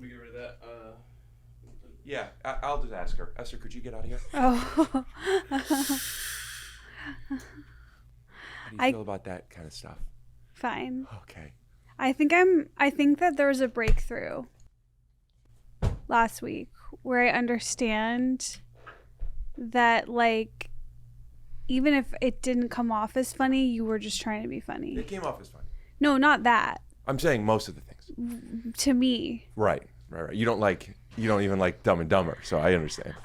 We get rid of that. Yeah, I'll just ask her. Esther, could you get out of here? Oh. How do you feel about that kind of stuff? Fine. Okay. I think that there was a breakthrough last week where I understand that, like, even if it didn't come off as funny, you were just trying to be funny. It came off as funny. No, not that. I'm saying most of the things. To me. Right. You don't even like Dumb and Dumber, so I understand.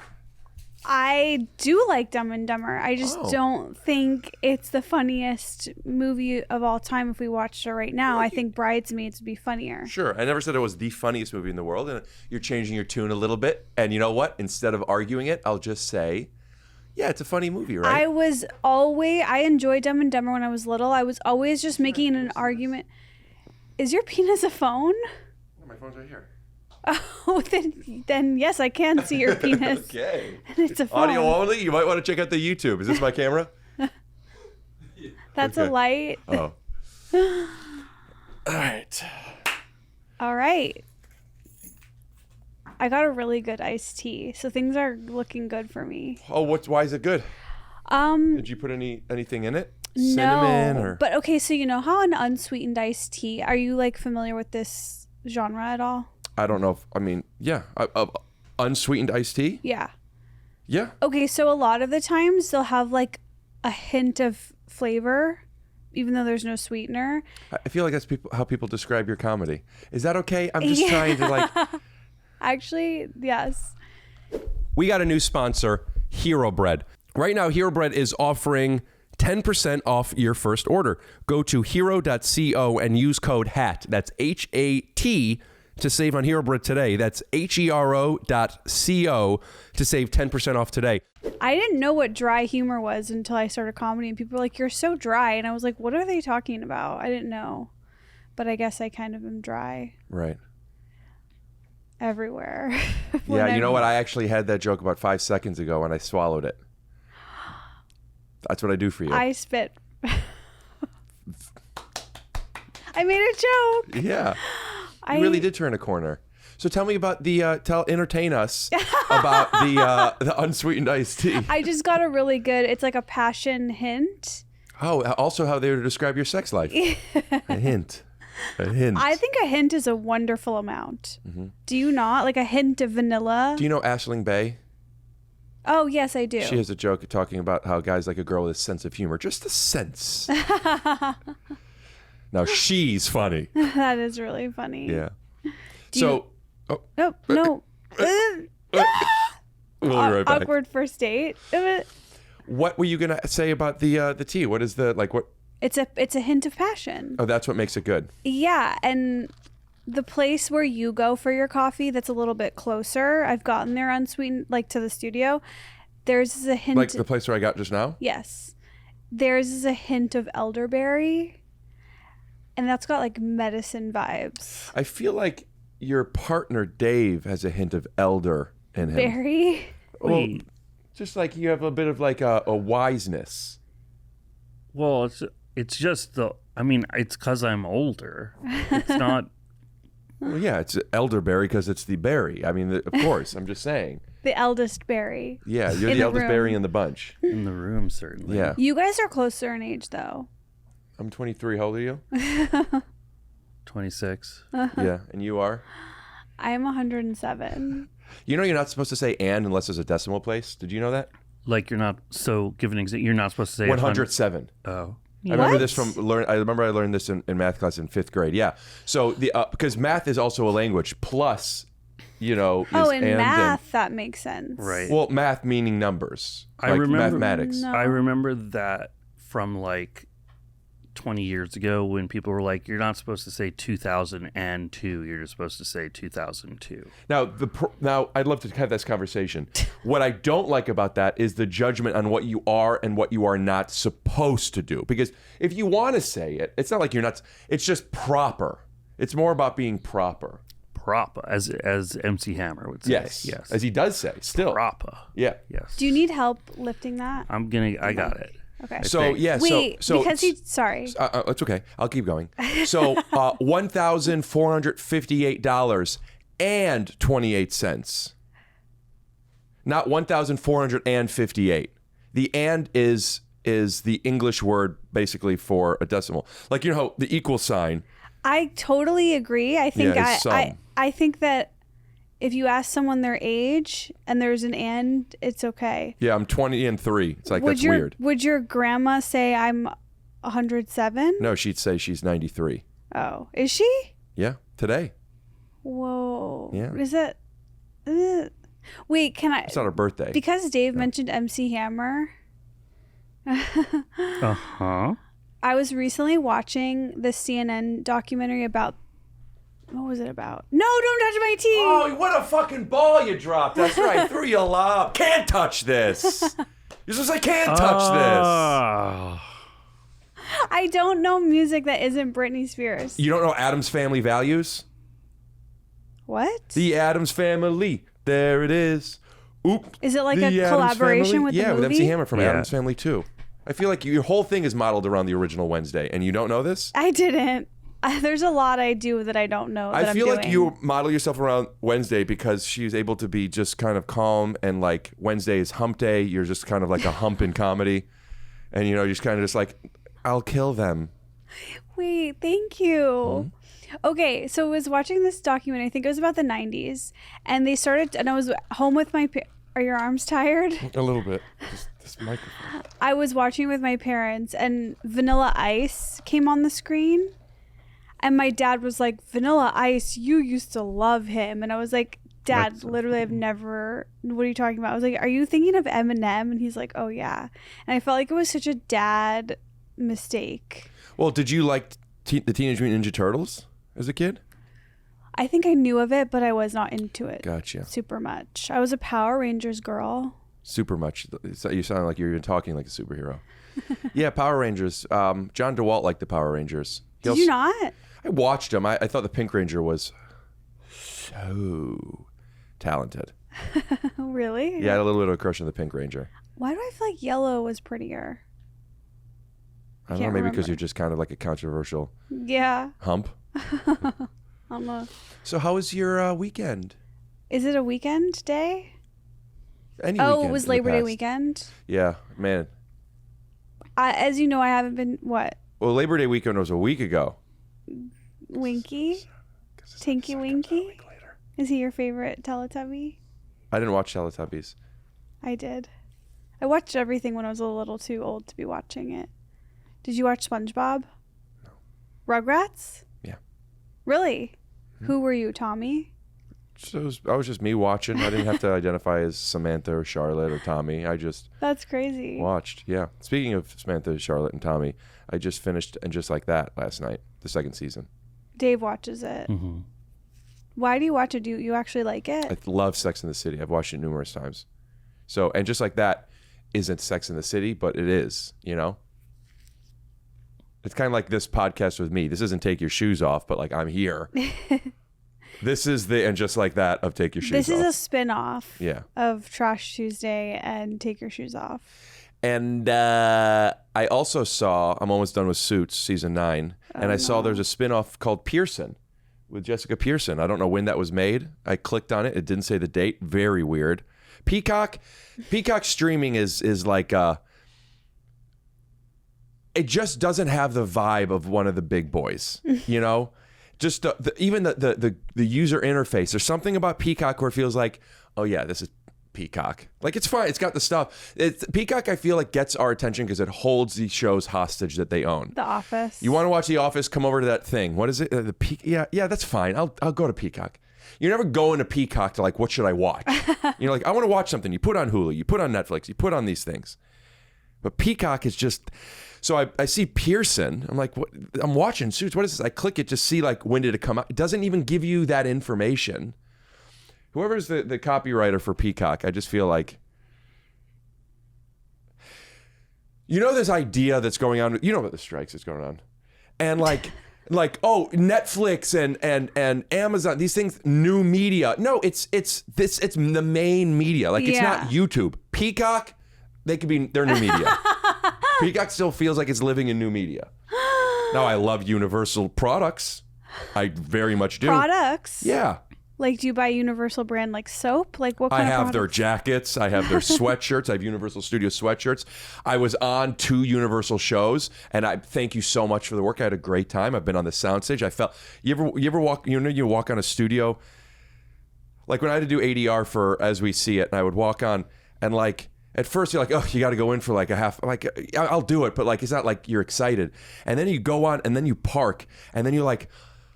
I do like Dumb and Dumber. I just don't think it's the funniest movie of all time if we watched it right now. I think Bridesmaids would be funnier. Sure. I never said it was the funniest movie in the world, and you're changing your tune a little bit. And you know what? Instead of arguing it, I'll just say, yeah, it's a funny movie, right? I enjoyed Dumb and Dumber when I was little. I was always just making an argument. Is your penis a phone? No, my phone's right here. Oh, then yes, I can see your penis. Okay. And it's a phone. Audio only? You might want to check out the YouTube. Is this my camera? That's a light. Oh. All right. I got a really good iced tea, so things are looking good for me. Oh, why is it good? Did you put anything in it? Cinnamon or? But okay, so you know how an unsweetened iced tea, are you like familiar with this genre at all? I don't know yeah. Unsweetened iced tea? Yeah. Yeah. Okay, so a lot of the times they'll have like a hint of flavor, even though there's no sweetener. I feel like that's how people describe your comedy. Is that okay? I'm just trying to like... Actually, yes. We got a new sponsor, Hero Bread. Right now, Hero Bread is offering 10% off your first order. Go to hero.co and use code HAT. That's HAT to save on Hero Bread today. That's HERO.co to save 10% off today. I didn't know what dry humor was until I started comedy, and people were like, "You're so dry." And I was like, what are they talking about? I didn't know. But I guess I kind of am dry. Right. Everywhere. Yeah, you know what? I actually had that joke about 5 seconds ago and I swallowed it. That's what I do for you. I spit. I made a joke. Yeah. You really did turn a corner. So tell me about entertain us about the unsweetened iced tea. I just got a really good, it's like a passion hint. Oh, also how they would describe your sex life. A hint. A hint. I think a hint is a wonderful amount. Mm-hmm. Do you not? Like a hint of vanilla? Do you know Aisling Bay? Oh, yes, I do. She has a joke talking about how guys like a girl with a sense of humor. Just a sense. Now, she's funny. That is really funny. Yeah. No. We'll be right back. Awkward first date. What were you going to say about the tea? What is what? It's a hint of passion. Oh, that's what makes it good. Yeah, and the place where you go for your coffee that's a little bit closer, I've gotten there unsweetened, like to the studio. There's a hint. Like the place where I got just now? Yes. There's a hint of elderberry. And that's got like medicine vibes. I feel like your partner Dave has a hint of elder in him. Berry? Well, just like you have a bit of like a wiseness. Well, it's just it's because I'm older. It's not. Well, yeah, it's elderberry because it's the berry. I mean, of course, I'm just saying. The eldest berry. Yeah, you're the eldest berry in the bunch. In the room, certainly. Yeah. You guys are closer in age, though. I'm 23. How old are you? 26. Yeah, and you are? I am 107. You know you're not supposed to say "and" unless there's a decimal place. Did you know that? Like you're not. So give an example. You're not supposed to say 107. Oh. I remember this I learned this in math class in 5th grade. Yeah. So because math is also a language. Plus, is in math that makes sense. Right. Well, math meaning numbers. I remember mathematics. No. I remember that from like 20 years ago when people were like, you're not supposed to say 2002, you're just supposed to say 2002. Now I'd love to have this conversation. What I don't like about that is the judgment on what you are and what you are not supposed to do. Because if you want to say it, it's not like you're not, it's just proper. It's more about being proper. Proper, as MC Hammer would say. Yes. As he does say, still. Proper. Yeah. Yes. Do you need help lifting that? I got it. Okay. So yeah. Wait, so because sorry. It's okay. I'll keep going. So $1,458 and 28 cents. Not 1,458. The and is the English word basically for a decimal. Like, you know, the equal sign. I totally agree. I think I think that if you ask someone their age and there's an and, it's okay. Yeah, I'm 20 and 3. It's like, that's weird. Would your grandma say I'm 107? No, she'd say she's 93. Oh, is she? Yeah, today. Whoa. Yeah. Is that... Wait, can I... It's not her birthday. Because Dave mentioned MC Hammer. Uh-huh. I was recently watching the CNN documentary about... What was it about? No, don't touch my tea! Oh, what a fucking ball you dropped. That's right. Threw you lob. Can't touch this. You're supposed to say, can't touch this. I don't know music that isn't Britney Spears. You don't know Addams Family Values? What? The Addams Family. There it is. Oop. Is it like The a Addams collaboration Family. with the Yeah, movie? with MC Hammer from Yeah. Addams Family too. I feel like your whole thing is modeled around the original Wednesday, and you don't know this? I didn't. There's a lot I do that I don't know that I feel I'm like doing. you model yourself around Wednesday because she's able to be just kind of calm, and like Wednesday is hump day. You're just kind of like a hump in comedy, and you know, you're just kind of just like, I'll kill them. Wait, thank you. Okay, so I was watching this documentary. I think it was about the 90s, and they started, and I was home with my are your arms tired? A little bit. Just this microphone. I was watching with my parents, and Vanilla Ice came on the screen, and my dad was like, Vanilla Ice, you used to love him. And I was like, Dad, literally I've never, what are you talking about? I was like, are you thinking of Eminem? And he's like, oh yeah. And I felt like it was such a dad mistake. Well, did you like the Teenage Mutant Ninja Turtles as a kid? I think I knew of it, but I was not into it Gotcha. super much. I was a Power Rangers girl. Super much. You sound like you're even talking like a superhero. Yeah, Power Rangers. John DeWalt liked the Power Rangers. Did you not? I watched him. I thought the Pink Ranger was so talented. Really? Yeah, I had a little bit of a crush on the Pink Ranger. Why do I feel like Yellow was prettier? I don't know, Can't maybe because remember. you're just kind of like a controversial Yeah. hump. So how was your weekend? Is it a weekend day? Any Oh, weekend it was in the Labor Day past. weekend. Yeah, man. As you know, I haven't been, what? Well, Labor Day weekend was a week ago. Winky? Tinky Winky? Is he your favorite Teletubby? I didn't watch Teletubbies. I did. I watched everything when I was a little too old to be watching it. Did you watch SpongeBob? No. Rugrats? Yeah. Really? Who were you, Tommy? So I was just me watching. I didn't have to identify as Samantha or Charlotte or Tommy. I just That's crazy. watched. Yeah. Speaking of Samantha, Charlotte, and Tommy, I just finished And Just Like That last night, the second season. Dave watches it. Mm-hmm. Why do you watch it? Do you actually like it? I love Sex in the City. I've watched it numerous times. So, And Just Like That isn't Sex in the City, but it is, you know? It's kind of like this podcast with me. This isn't Take Your Shoes Off, but like I'm here. This is the And Just Like That of Take Your Shoes Off. This is a spin-off Yeah. of Trash Tuesday and Take Your Shoes Off. And I also saw, I'm almost done with Suits, season 9, and I saw there's a spinoff called Pearson with Jessica Pearson. I don't know when that was made. I clicked on it. It didn't say the date. Very weird. Peacock streaming is like, it just doesn't have the vibe of one of the big boys, you know? Just even the user interface. There's something about Peacock where it feels like, oh yeah, this is Peacock. Like, it's fine. It's got the stuff. Peacock, I feel like, gets our attention because it holds these shows hostage that they own. The Office. You want to watch The Office? Come over to that thing. What is it? Yeah, that's fine. I'll go to Peacock. You're never going to Peacock to like, what should I watch? You're like, I want to watch something. You put on Hulu. You put on Netflix. You put on these things. But Peacock is just... So I see Pearson. I'm like, what? I'm watching Suits. What is this? I click it to see like, when did it come out? It doesn't even give you that information. Whoever's the copywriter for Peacock, I just feel like, you know, this idea that's going on, you know about the strikes that's going on. And like, oh, Netflix and Amazon, these things, new media. No, it's the main media. Like, it's not YouTube. Peacock, they're new media. Peacock still feels like it's living in new media. Now, I love Universal products. I very much do. Products? Yeah. Like, do you buy Universal brand like soap? Like, what I kind of have their products? jackets. I have their sweatshirts. I have Universal Studio sweatshirts. I was on 2 Universal shows, and I thank you so much for the work. I had a great time. I've been on the soundstage. I felt you ever walk. You walk on a studio. Like when I had to do ADR for As We See It, and I would walk on, and like at first you're like, oh, you got to go in for like a half. Like I'll do it, but like it's not like you're excited. And then you go on, and then you park, and then you're like,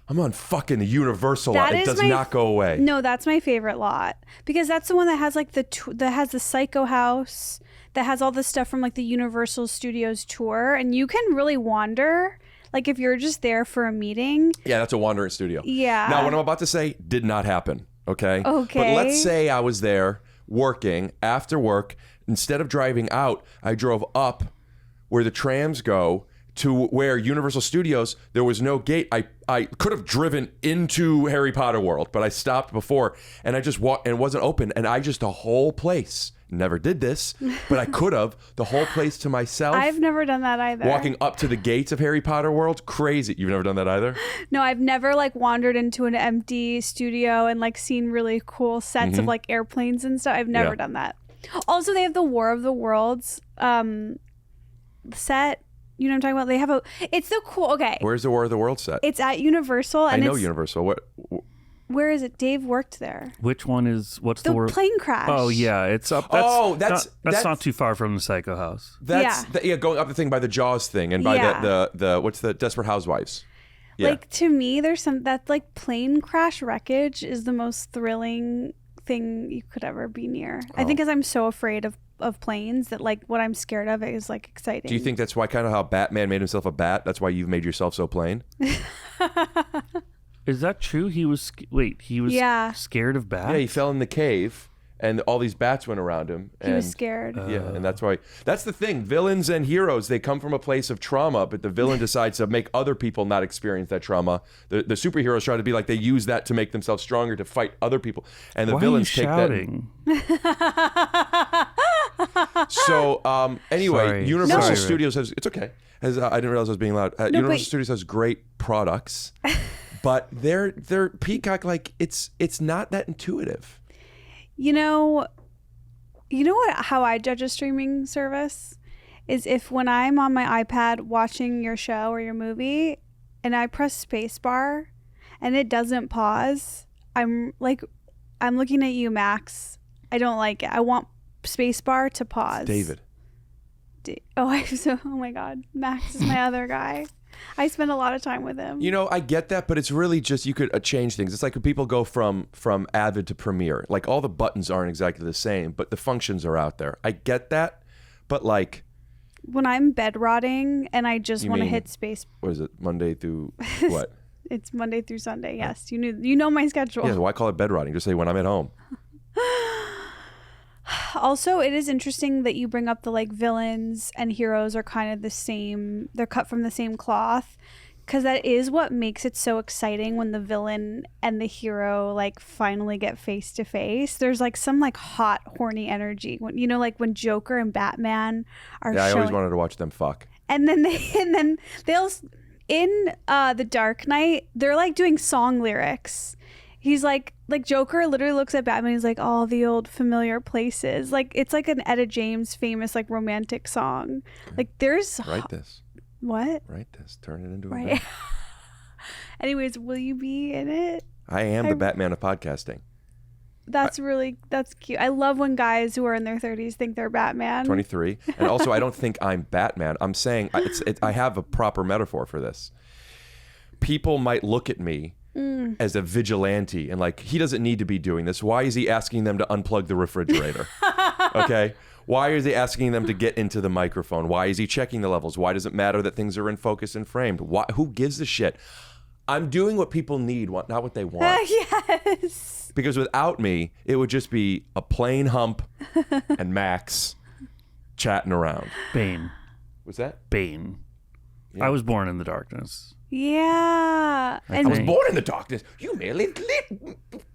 I'm on fucking the Universal lot. It does not go away. No, that's my favorite lot because that's the one that has like that has the Psycho House, that has all the stuff from like the Universal Studios tour, and you can really wander. Like if you're just there for a meeting. Yeah, that's a wandering studio. Yeah. Now, what I'm about to say did not happen. Okay. Okay. But let's say I was there working after work. Instead of driving out, I drove up where the trams go to where Universal Studios, there was no gate. I could have driven into Harry Potter World, but I stopped before and I just walked and it wasn't open. And the whole place, never did this, but I could have, the whole place to myself. I've never done that either. Walking up to the gates of Harry Potter World, crazy. You've never done that either? No, I've never like wandered into an empty studio and like seen really cool sets of like airplanes and stuff. I've never done that. Also, they have the War of the Worlds set. You know what I'm talking about? They have it's so cool. Okay. Where's the War of the World set? It's at Universal. And I know Universal. What? Where is it? Dave worked there. Which one is? What's The the word? plane crash. Oh yeah, it's up. That's not too far from the Psycho House. That's going up the thing by the Jaws thing and by the what's the Desperate Housewives. Yeah. Like to me, there's that like plane crash wreckage is the most thrilling thing you could ever be near. I think because I'm so afraid of planes that like what I'm scared of is like exciting. Do you think that's why kind of how Batman made himself a bat? That's why you've made yourself so plain? Is that true? He was scared of bats? Yeah, he fell in the cave and all these bats went around him. He was scared. Yeah, and that's why. That's the thing. Villains and heroes, they come from a place of trauma, but the villain decides to make other people not experience that trauma. The superheroes try to be like they use that to make themselves stronger to fight other people, and the villains take shouting? that. So anyway, Sorry. Universal Sorry, Studios has. It's okay. I didn't realize I was being loud. Universal Studios has great products, but their Peacock it's not that intuitive. You know what? How I judge a streaming service is if when I'm on my iPad watching your show or your movie, and I press spacebar, and it doesn't pause. I'm looking at you, Max. I don't like it. I want spacebar to pause. David. Oh my God, Max is my other guy. I spend a lot of time with him. You know, I get that, but it's really just you could change things. It's like when people go from Avid to Premiere. Like all the buttons aren't exactly the same, but the functions are out there. I get that, but like when I'm bed rotting and I just want to hit space. What is it? Monday through what? It's Monday through Sunday. Yes, you know my schedule. Yeah, why call it bed rotting? Just say when I'm at home. Also, it is interesting that you bring up the like villains and heroes are kind of the same. They're cut from the same cloth, because that is what makes it so exciting when the villain and the hero like finally get face to face. There's like some like hot, horny energy when like when Joker and Batman are. Yeah, I always wanted to watch them fuck. And then they'll in the Dark Knight, they're like doing song lyrics. He's like Joker literally looks at Batman. He's like, all the old familiar places. Like it's like an Etta James famous like romantic song. Okay. Like there's write this. What? Write this. Turn it into a right. Anyways, will you be in it? I am the Batman of podcasting. That's cute. I love when guys who are in their 30s think they're Batman. 23. And also, I don't think I'm Batman. I'm saying I have a proper metaphor for this. People might look at me as a vigilante and like, he doesn't need to be doing this. Why is he asking them to unplug the refrigerator? Okay. Why is he asking them to get into the microphone? Why is he checking the levels? Why does it matter that things are in focus and framed? Who gives a shit? I'm doing what people need, not what they want. Yes. Because without me, it would just be a plain hump and Max chatting around. Bane. What's that? Bane. Yeah. I was born in the darkness. Yeah. I was born in the darkness. You merely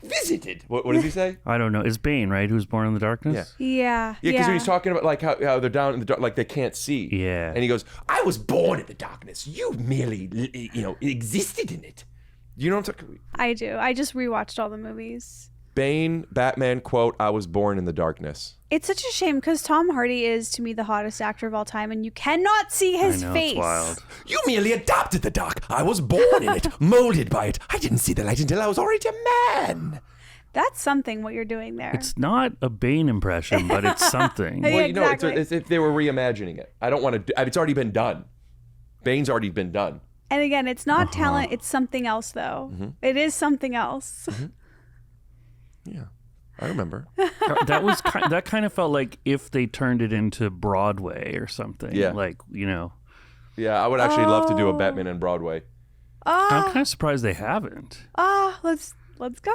visited. What does he say? I don't know. It's Bane, right? Who's born in the darkness? Yeah. Yeah, because he's talking about like how they're down in the dark, like they can't see. Yeah. And he goes, I was born in the darkness. You merely, existed in it. You know what I'm talking? I do. I just rewatched all the movies. Bane, Batman, quote, I was born in the darkness. It's such a shame because Tom Hardy is, to me, the hottest actor of all time, and you cannot see his face. It's wild. You merely adopted the dark. I was born in it, molded by it. I didn't see the light until I was already a man. That's something, what you're doing there. It's not a Bane impression, but it's something. Yeah, Well, you know, exactly. it's if they were reimagining it. I don't want to. It's already been done. Bane's already been done. And again, it's not talent. It's something else, though. It is something else. Yeah, I remember. That kind of felt like if they turned it into Broadway or something. Yeah. Like, you know. Yeah, I would actually love to do a Batman in Broadway. I'm kind of surprised they haven't. Let's go.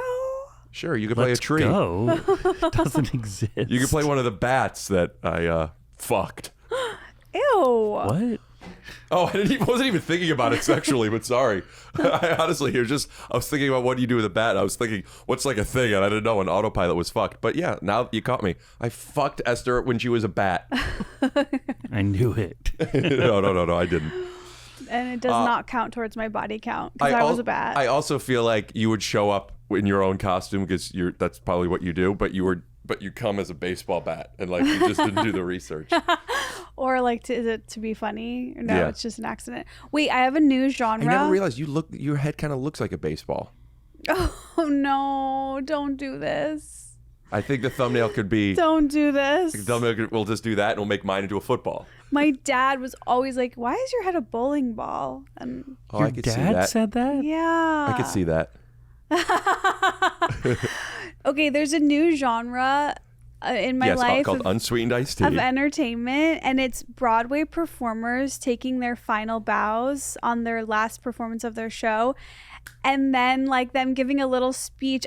Sure, you could play a tree. Go. It doesn't exist. You could play one of the bats that I fucked. Ew. What? Oh, wasn't even thinking about it sexually, but sorry. I honestly, I was thinking about what do you do with a bat. I was thinking, what's like a thing? And I didn't know an autopilot was fucked. But yeah, now you caught me. I fucked Esther when she was a bat. I knew it. No, I didn't. And it does not count towards my body count because I was a bat. I also feel like you would show up in your own costume because that's probably what you do, but you come as a baseball bat and like you just didn't do the research. Or like, is it to be funny? Or no, Yeah. it's just an accident. Wait, I have a new genre. I never realized your head kind of looks like a baseball. Oh no, don't do this. I think the thumbnail could be. Don't do this. We'll just do that and we'll make mine into a football. My dad was always like, why is your head a bowling ball? And Oh, Your I could see dad that. said that? yeah. I could see that. Okay, there's a new genre in my Yes, life called unsweetened iced tea. of entertainment, and it's Broadway performers taking their final bows on their last performance of their show, and then like them giving a little speech.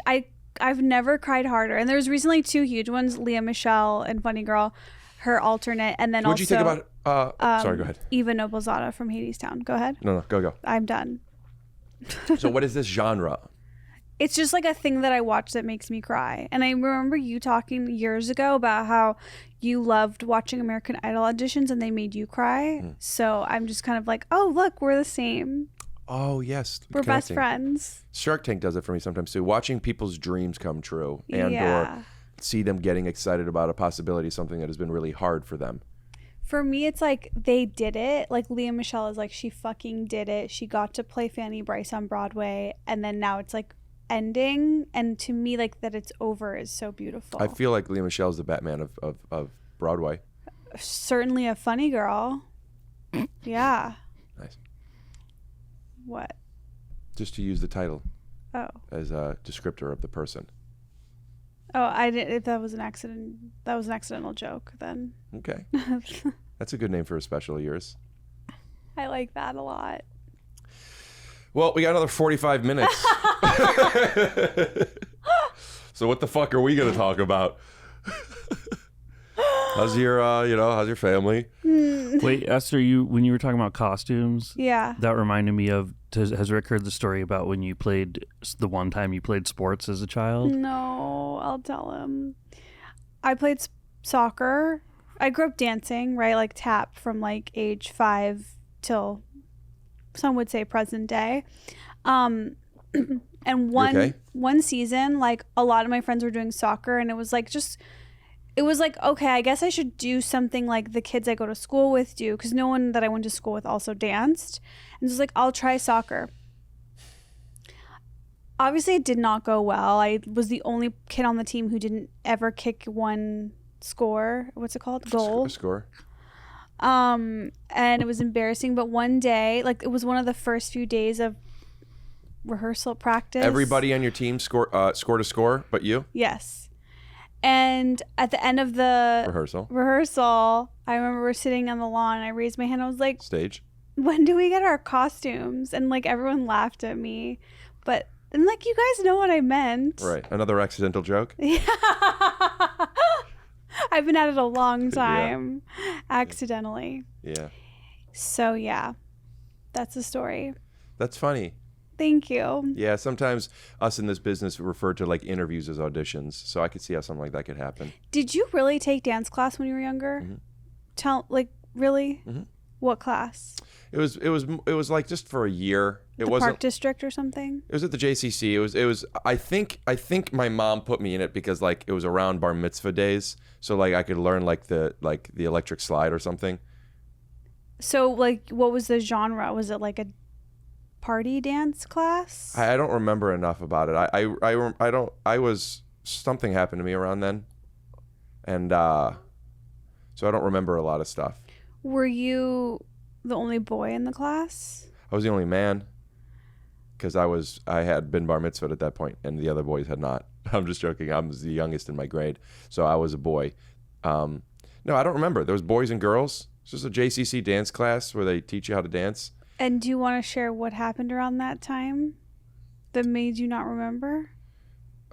I've never cried harder, and there's recently two huge ones: Leah Michele and Funny Girl, her alternate, and then What'd also you think about? Sorry, go ahead. Eva Noblezada from Hadestown. Go ahead. No, go. I'm done. So what is this genre? It's just like a thing that I watch that makes me cry. And I remember you talking years ago about how you loved watching American Idol auditions and they made you cry. So I'm just kind of like, oh, look, we're the same. Oh, yes. We're best connecting. friends. Shark Tank does it for me sometimes too. Watching people's dreams come true and Yeah. or see them getting excited about a possibility, something that has been really hard for them. For me, it's like they did it. Like Leah Michele is like, she fucking did it. She got to play Fanny Bryce on Broadway. And then now it's like ending. And to me, like that it's over is so beautiful. I feel like Leah Michele is the Batman of Broadway. Certainly a funny girl. Yeah. Nice. What? Just to use the title Oh. as a descriptor of the person. Oh, I did. If that was an accident, that was an accidental joke. Then Okay. That's a good name for a special of yours. I like that a lot. Well, we got another 45 minutes. So what the fuck are we going to talk about? How's your, how's your family? Wait, Esther, when you were talking about costumes, Yeah. that reminded me of, has Rick heard the story about when you played, the one time you played sports as a child? No, I'll tell him. I played soccer. I grew up dancing, right? Like tap from like age 5 till some would say present day. And okay? one season, like a lot of my friends were doing soccer, and it was like, okay, I guess I should do something like the kids I go to school with do, because no one that I went to school with also danced. And just like, I'll try soccer. Obviously, it did not go well. I was the only kid on the team who didn't ever kick one score. What's it called? Goal. Score. And it was embarrassing. But one day, like it was one of the first few days of rehearsal practice. Everybody on your team scored a score, but you? Yes. And at the end of the Rehearsal. I remember we're sitting on the lawn. I raised my hand. I was like, Stage. when do we get our costumes? And like everyone laughed at me. But I'm like, you guys know what I meant. Right. Another accidental joke? Yeah. I've been at it a long time. Accidentally. Yeah. So yeah. That's the story. That's funny. Thank you. Yeah, sometimes us in this business refer to like interviews as auditions. So I could see how something like that could happen. Did you really take dance class when you were younger? Mm-hmm. Really? Mm-hmm. What class? It was like just for a year. It wasn't Park District or something. It was at the JCC. It was. I think my mom put me in it because like it was around bar mitzvah days, so like I could learn like the electric slide or something. So like, what was the genre? Was it like a party dance class? I don't remember enough about it. I don't. I was something happened to me around then, and so I don't remember a lot of stuff. Were you the only boy in the class? I was the only man. Because I had been bar mitzvahed at that point, and the other boys had not. I'm just joking. I was the youngest in my grade, so I was a boy. No, I don't remember. There was boys and girls. It's just a JCC dance class where they teach you how to dance. And do you want to share what happened around that time that made you not remember?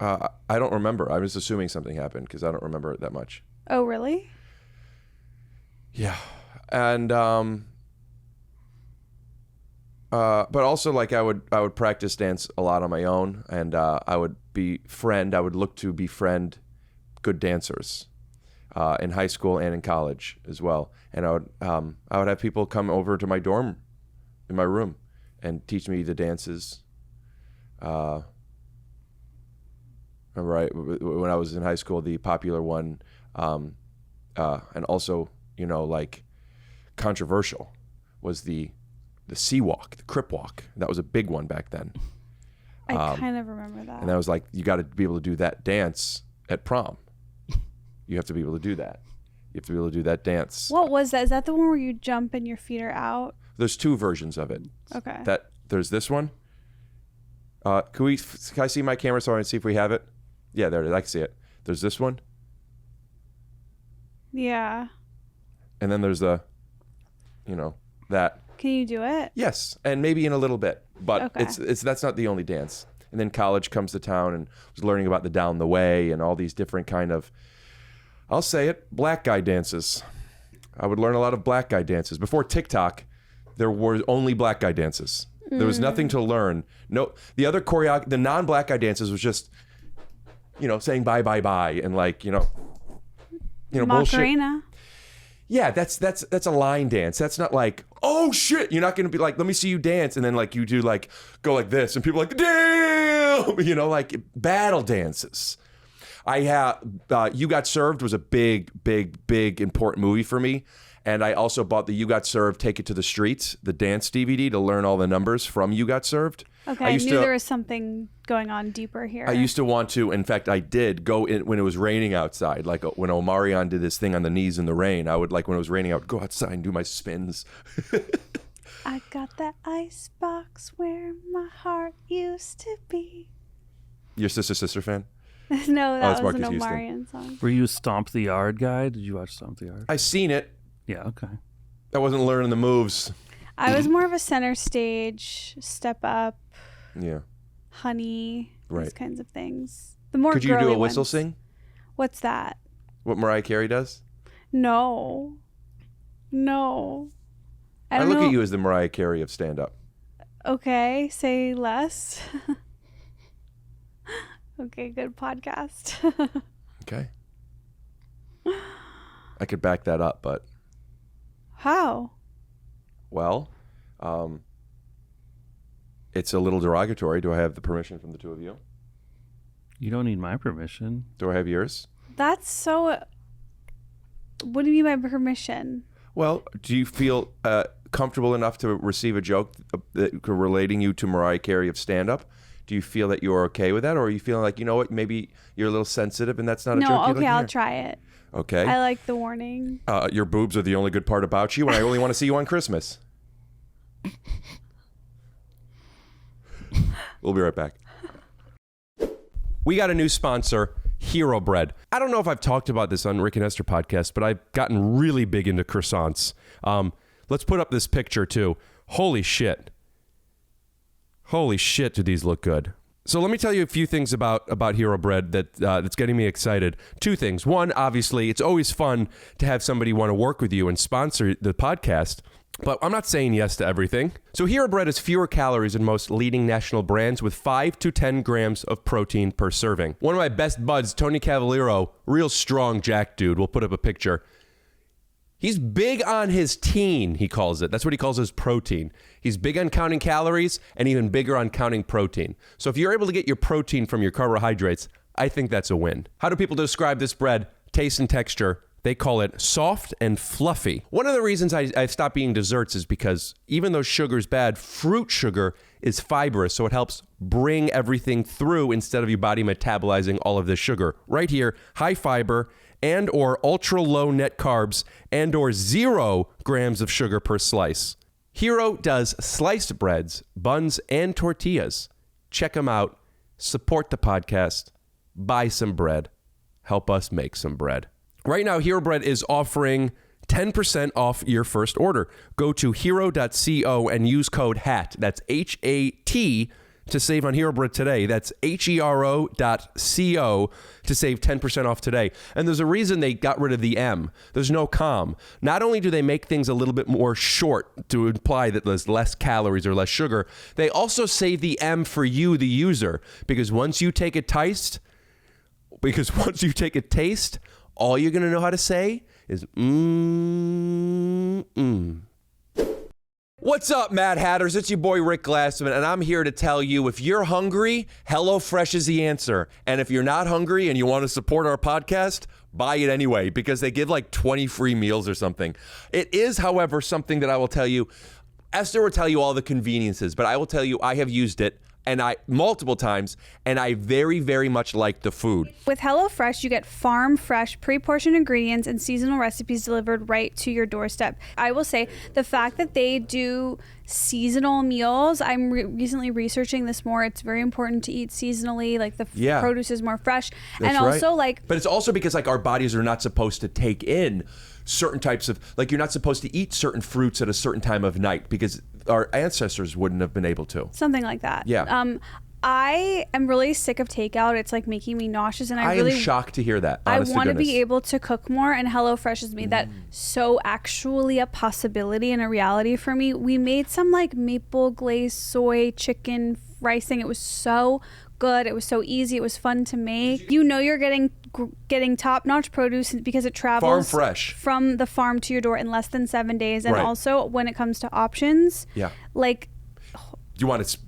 I don't remember. I'm just assuming something happened because I don't remember it that much. Oh, really? Yeah, and but also like I would practice dance a lot on my own, and I would look to befriend good dancers in high school and in college as well. And I would have people come over to my dorm in my room and teach me the dances. Remember when I was in high school, the popular one, and also like controversial was the sea walk, the crip walk. That was a big one back then. I kind of remember that. And that was like, you got to be able to do that dance at prom. You have to be able to do that. You have to be able to do that dance. What was that? Is that the one where you jump and your feet are out? There's two versions of it. Okay. There's this one. Can I see my camera so I can see if we have it? Yeah, there it is. I can see it. There's this one. Yeah. And then there's that. Can you do it? Yes, and maybe in a little bit, but Okay. that's not the only dance. And then college comes to town, and was learning about the down the way and all these different kind of, I'll say it, black guy dances. I would learn a lot of black guy dances. Before TikTok, there were only black guy dances. There was nothing to learn. No, the other the non-black guy dances was just, saying bye bye bye and like bullshit. Macarena. Yeah, that's a line dance. That's not like, oh shit, you're not gonna be like, let me see you dance, and then like you do like go like this, and people are like, damn, like battle dances. You Got Served was a big important movie for me, and I also bought the You Got Served Take It to the Streets, the dance DVD, to learn all the numbers from You Got Served. Okay, I knew there was something going on deeper here. I used to want to, in fact, I did go in when it was raining outside. Like when Omarion did his thing on the knees in the rain, I would like when it was raining, I would go outside and do my spins. I got that ice box where my heart used to be. Your sister fan? No, that was Marcus an Houston. Omarion song. Were you a Stomp the Yard guy? Did you watch Stomp the Yard? I seen it. Yeah, okay. I wasn't learning the moves. I was more of a center stage, step up, Yeah. honey, those Right. kinds of things. The more Could you do girly a whistle ones. sing? What's that? What Mariah Carey does? No. I I don't look know. at you as the Mariah Carey of stand-up. Okay, say less. Okay, good podcast. Okay. I could back that up, but How? well, it's a little derogatory. Do I have the permission from the two of you? You don't need my permission. Do I have yours? That's so. What do you mean by permission? Well, do you feel comfortable enough to receive a joke relating you to Mariah Carey of stand-up? Do you feel that you're okay with that, or are you feeling like, you know what, maybe you're a little sensitive and that's not a joke? No, you'd okay, like to I'll hear? try it. Okay. I like the warning. Your boobs are the only good part about you, and I only want to see you on Christmas. We'll be right back. We got a new sponsor, Hero Bread. I don't know if I've talked about this on Rick and Esther podcast, but I've gotten really big into croissants. Let's put up this picture too. Holy shit. Holy shit, do these look good. So let me tell you a few things about Hero Bread that's getting me excited. Two things. One, obviously, it's always fun to have somebody want to work with you and sponsor the podcast. But I'm not saying yes to everything. So Hero Bread has fewer calories than most leading national brands with 5 to 10 grams of protein per serving. One of my best buds, Tony Cavallero, real strong jack dude, we'll put up a picture. He's big on his teen, he calls it. That's what he calls his protein. He's big on counting calories and even bigger on counting protein. So if you're able to get your protein from your carbohydrates, I think that's a win. How do people describe this bread? Taste and texture. They call it soft and fluffy. One of the reasons I stopped eating desserts is because even though sugar's bad, fruit sugar is fibrous, so it helps bring everything through instead of your body metabolizing all of this sugar. Right here, high fiber and or ultra low net carbs and or 0 grams of sugar per slice. Hero does sliced breads, buns, and tortillas. Check them out. Support the podcast. Buy some bread. Help us make some bread. Right now, Hero Bread is offering 10% off your first order. Go to hero.co and use code HAT. That's HAT to save on Hero Bread today. That's HERO.co to save 10% off today. And there's a reason they got rid of the M. There's no com. Not only do they make things a little bit more short to imply that there's less calories or less sugar, they also save the M for you, the user, because once you take a taste, all you're going to know how to say is What's up, Mad Hatters? It's your boy, Rick Glassman, and I'm here to tell you, if you're hungry, HelloFresh is the answer. And if you're not hungry and you want to support our podcast, buy it anyway, because they give like 20 free meals or something. It is, however, something that I will tell you. Esther will tell you all the conveniences, but I will tell you I have used it multiple times, and I very, very much like the food. With HelloFresh, you get farm fresh, pre-portioned ingredients and seasonal recipes delivered right to your doorstep. I will say the fact that they do seasonal meals, I'm recently researching this more. It's very important to eat seasonally, like the produce is more fresh. That's and also right. But it's also because like our bodies are not supposed to take in certain types of, like you're not supposed to eat certain fruits at a certain time of night because our ancestors wouldn't have been able to. Something like that. Yeah. I am really sick of takeout. It's like making me nauseous, and I really am shocked to hear that. I want to be able to cook more, and HelloFresh has made that so actually a possibility and a reality for me. We made some like maple glazed soy chicken rice thing. It was so good. It was so easy. It was fun to make. You know you're getting top-notch produce because it travels farm fresh from the farm to your door in less than 7 days. And also when it comes to options, like, do you want to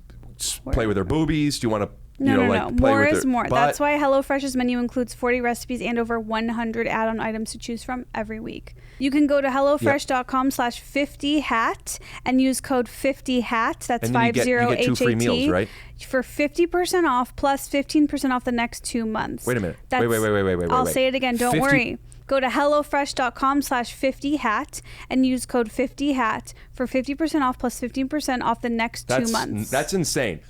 play with their boobies? Do you want to No. play More with is their more. butt? That's why HelloFresh's menu includes 40 recipes and over 100 add-on items to choose from every week. You can go to HelloFresh.com/50hat and use code 50hat. That's 50HAT. You get 2 free meals, right? For 50% off plus 15% off the next 2 months. Wait a minute. Wait. I'll say it again. Don't worry. Go to HelloFresh.com/50hat and use code 50hat for 50% off plus 15% off the next 2 months. That's insane.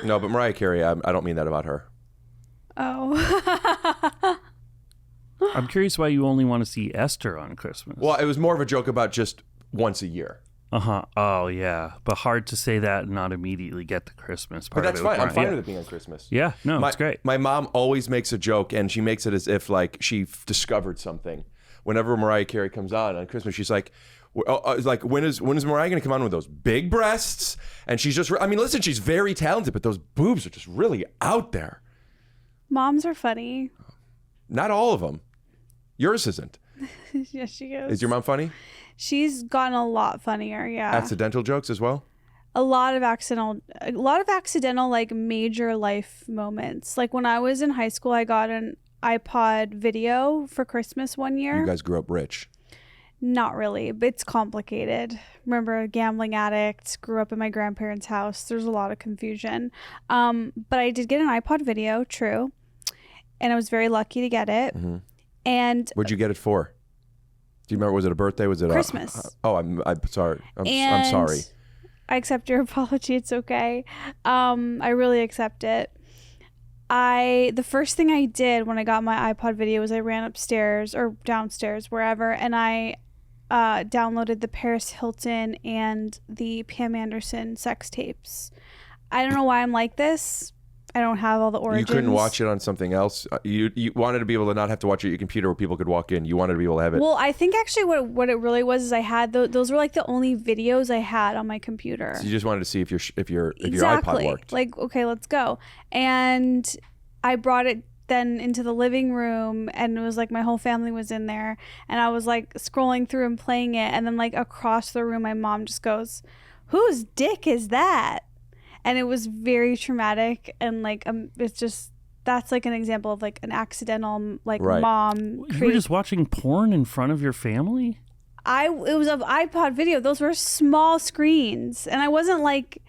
No, but Mariah Carey, I don't mean that about her. Oh. I'm curious why you only want to see Esther on Christmas. Well, it was more of a joke about just once a year. Uh-huh. Oh, yeah. But hard to say that and not immediately get the Christmas part. But that's fine. I'm fine with it being on Christmas. Yeah. No, it's great. My mom always makes a joke, and she makes it as if like she discovered something. Whenever Mariah Carey comes on Christmas, she's like, when is Mariah going to come on with those big breasts? And she's just, I mean, listen, she's very talented, but those boobs are just really out there. Moms are funny. Not all of them. Yours isn't. Yes, she is. Is your mom funny? She's gotten a lot funnier, yeah. Accidental jokes as well? A lot of accidental like major life moments. Like when I was in high school, I got an iPod video for Christmas one year. You guys grew up rich. Not really, but it's complicated. Remember, a gambling addict, grew up in my grandparents' house. There's a lot of confusion. But I did get an iPod video, true. And I was very lucky to get it. Mm-hmm. And what'd you get it for? Do you remember? Was it a birthday? Was it Christmas? I'm sorry. I'm sorry. I accept your apology. It's okay. I really accept it. The first thing I did when I got my iPod video was I ran upstairs or downstairs, wherever, and I downloaded the Paris Hilton and the Pam Anderson sex tapes. I don't know why I'm like this. I don't have all the origins. You couldn't watch it on something else. You wanted to be able to not have to watch it at your computer where people could walk in. You wanted to be able to have it. Well, I think actually what it really was is I had those were like the only videos I had on my computer. So you just wanted to see if your exactly. iPod worked. Like, okay, let's go. And I brought it then into the living room, and it was like my whole family was in there, and I was like scrolling through and playing it, and then like across the room my mom just goes, "Whose dick is that?" And it was very traumatic, and like it's just, that's like an example of like an accidental like mom. You were just watching porn in front of your family? It was an iPod video. Those were small screens, and I wasn't like,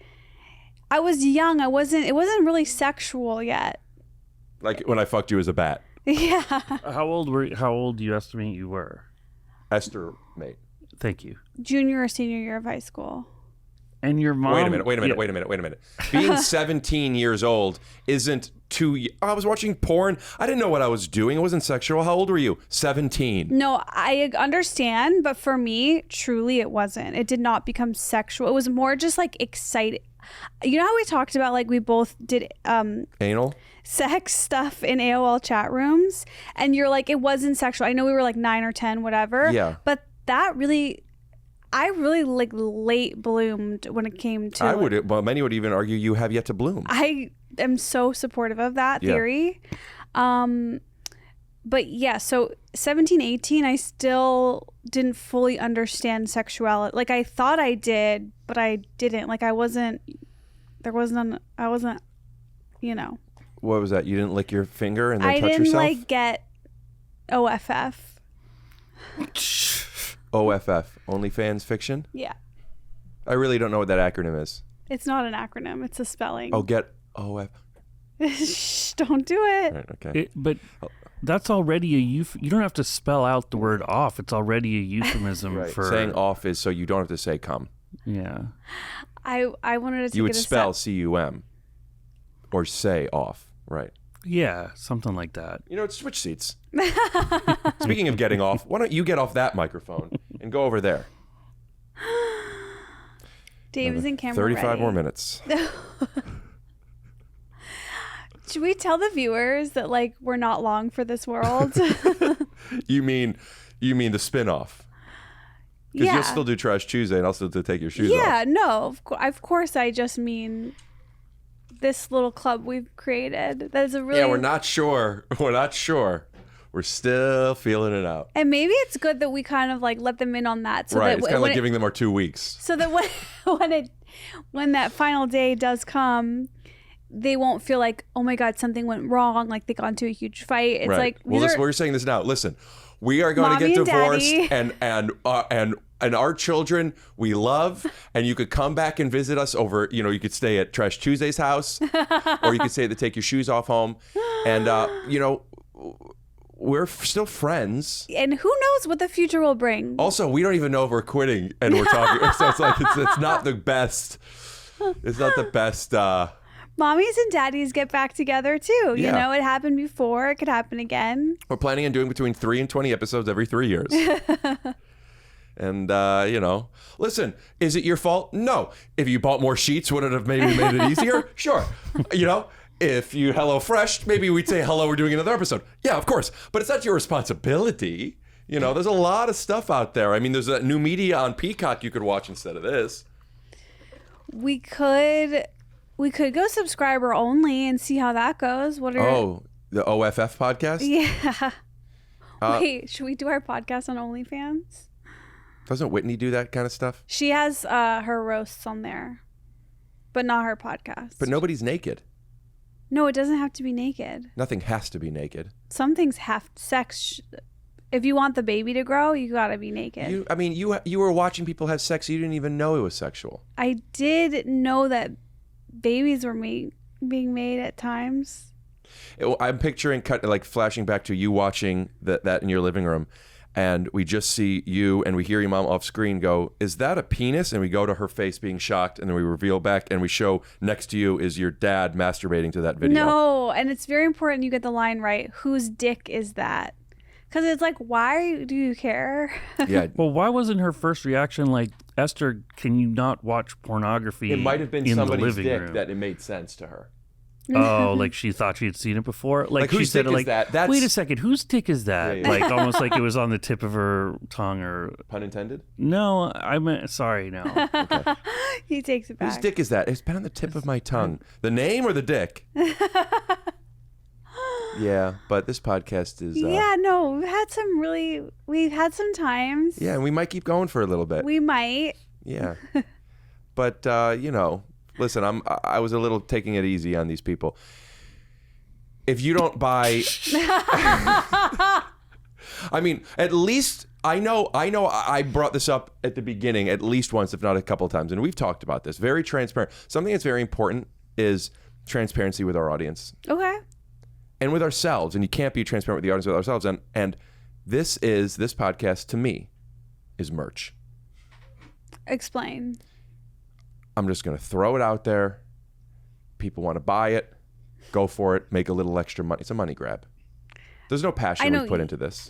I was young. It wasn't really sexual yet. Like when I fucked you as a bat. Yeah. How old do you estimate you were? Esther, mate. Thank you. Junior or senior year of high school. And your mom. Wait a minute. Being 17 years old isn't I was watching porn. I didn't know what I was doing. It wasn't sexual. How old were you? 17. No, I understand, but for me, truly, it wasn't. It did not become sexual. It was more just like exciting. You know how we talked about like we both did Anal? Sex stuff in AOL chat rooms, and you're like, it wasn't sexual. I know we were like 9 or 10, whatever. Yeah. But that really, I really like late bloomed when it came to. Well, many would even argue you have yet to bloom. I am so supportive of that theory. But yeah, so 17, 18, I still didn't fully understand sexuality. Like I thought I did, but I didn't. Like I wasn't, you know. What was that? You didn't lick your finger and then touch yourself? I didn't like get OFF. OFF, OnlyFans Fiction? Yeah. I really don't know what that acronym is. It's not an acronym. It's a spelling. Oh, get OF. Shh, don't do it. Right, okay. But that's already a you don't have to spell out the word off. It's already a euphemism Right. for Saying off is so you don't have to say cum. Yeah. I wanted to take You would it a spell step. cum or say off. Right. Yeah, something like that. You know, it's switch seats. Speaking of getting off, why don't you get off that microphone and go over there? Dave is in camera 35 ready. more minutes. Should we tell the viewers that like we're not long for this world? You mean the spin-off? Because Yeah. you'll still do Trash Tuesday and I'll still take your shoes off. Yeah, no, of course I just mean this little club we've created. That is a really... Yeah, we're not sure. We're still feeling it out. And maybe it's good that we kind of like let them in on that. So Right, that it's kind of like giving them our 2 weeks. So that when that final day does come, they won't feel like, oh my God, something went wrong. Like they got into a huge fight. It's Right. like, Well, we're saying this now. Listen, we are going to Mommy get and divorced, Daddy. and our children we love, and you could come back and visit us over. You know, you could stay at Trash Tuesday's house, or you could stay at the Take Your Shoes Off home, and you know, we're still friends. And who knows what the future will bring. Also, we don't even know if we're quitting, and we're talking. So it's like it's not the best. It's not the best. Mommies and daddies get back together too. Yeah. You know, it happened before. It could happen again. We're planning on doing between 3 and 20 episodes every 3 years. And, you know, listen, is it your fault? No. If you bought more sheets, would it have maybe made it easier? Sure. You know, if you HelloFresh, maybe we'd say, hello, we're doing another episode. Yeah, of course. But it's not your responsibility. You know, there's a lot of stuff out there. I mean, there's that new media on Peacock you could watch instead of this. We could go subscriber only and see how that goes. Oh, the OFF podcast? Yeah. Wait, should we do our podcast on OnlyFans? Doesn't Whitney do that kind of stuff? She has her roasts on there, but not her podcast. But nobody's naked. No, it doesn't have to be naked. Nothing has to be naked. Some things have sex. If you want the baby to grow, you gotta be naked. You were watching people have sex. You didn't even know it was sexual. I did know that babies were being made at times. I'm picturing flashing back to you watching that in your living room, and we just see you and we hear your mom off screen go, "Is that a penis?" And we go to her face being shocked, and then we reveal back and we show next to you is your dad masturbating to that video. No, and it's very important you get the line right. Whose dick is that? Because it's like, why do you care? Yeah. Well, why wasn't her first reaction like, Esther, can you not watch pornography? It might have been in somebody's the living dick room? that it made sense to her. Oh, like she thought she had seen it before. Like she whose said, dick is like, that? That's... wait a second, whose dick is that? Yeah. Like almost like it was on the tip of her tongue, or Pun intended? no, I meant sorry, no. Okay. He takes it back. Whose dick is that? It's been on the tip of my tongue. The name or the dick? Yeah, but this podcast is... yeah, no, we've had some times. Yeah, and we might keep going for a little bit. We might. Yeah. But, listen, I was a little taking it easy on these people. If you don't buy... I mean, at least... I know I brought this up at the beginning at least once, if not a couple of times, and we've talked about this. Very transparent. Something that's very important is transparency with our audience. Okay. And with ourselves. And you can't be transparent with the audience with ourselves. And this podcast, to me, is merch. Explain. I'm just going to throw it out there. People want to buy it. Go for it. Make a little extra money. It's a money grab. There's no passion we put into this.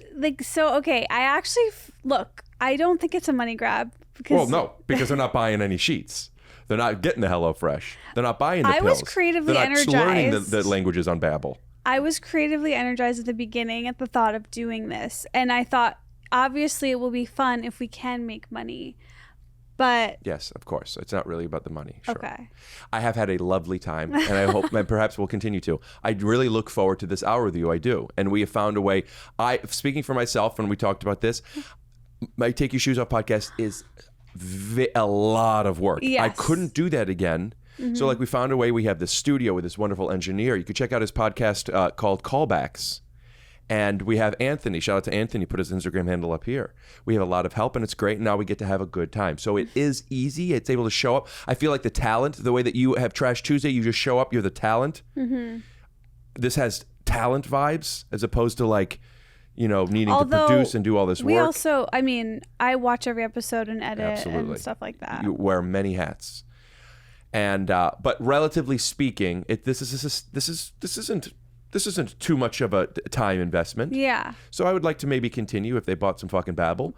Okay, I actually, look, I don't think it's a money grab. Because because they're not buying any sheets. They're not getting the HelloFresh. They're not buying the pills. I was creatively energized. They're not learning the languages on Babbel. I was creatively energized at the beginning at the thought of doing this. And I thought, obviously, it will be fun if we can make money. But yes, of course. It's not really about the money. Sure. Okay. I have had a lovely time, and I hope and perhaps we'll continue to. I really look forward to this hour with you. I do. And we have found a way. Speaking for myself, when we talked about this, my Take Your Shoes Off podcast is a lot of work. Yes. I couldn't do that again. Mm-hmm. So we found a way. We have this studio with this wonderful engineer. You could check out his podcast called Callbacks. And we have Anthony. Shout out to Anthony. Put his Instagram handle up here. We have a lot of help, and it's great. Now we get to have a good time. So it is easy. It's able to show up. I feel like the talent, the way that you have Trash Tuesday, you just show up. You're the talent. Mm-hmm. This has talent vibes as opposed to needing to produce and do all this work. We also, I watch every episode and edit and stuff like that. You wear many hats. And but relatively speaking, this isn't too much of a time investment. Yeah. So I would like to maybe continue if they bought some fucking Babbel.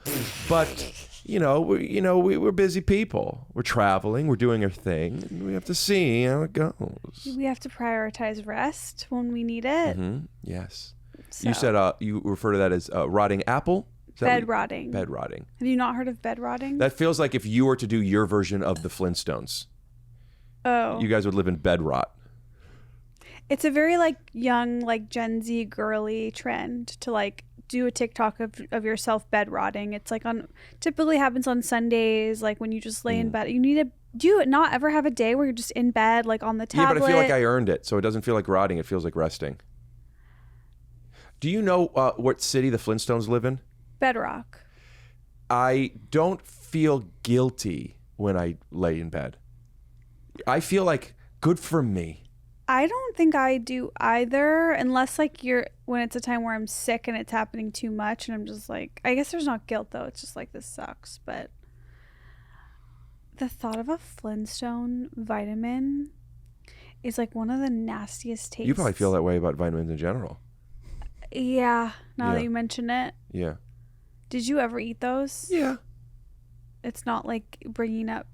But we're busy people. We're traveling. We're doing our thing. And we have to see how it goes. We have to prioritize rest when we need it. Mm-hmm. Yes. So. You said you refer to that as rotting apple. Bed rotting. Bed rotting. Have you not heard of bed rotting? That feels like if you were to do your version of the Flintstones. Oh. You guys would live in bed rot. It's a very young, Gen Z girly trend to do a TikTok of yourself bed rotting. It's typically happens on Sundays, when you just lay in bed. You need to, do you not ever have a day where you're just in bed, on the tablet? Yeah, but I feel like I earned it, so it doesn't feel like rotting. It feels like resting. Do you know what city the Flintstones live in? Bedrock. I don't feel guilty when I lay in bed. I feel like good for me. I don't think I do either, unless when it's a time where I'm sick and it's happening too much and I'm just I guess there's not guilt though. It's just this sucks. But the thought of a Flintstone vitamin is one of the nastiest tastes. You probably feel that way about vitamins in general. Yeah. Now that you mention it. Yeah. Did you ever eat those? Yeah. It's not bringing up.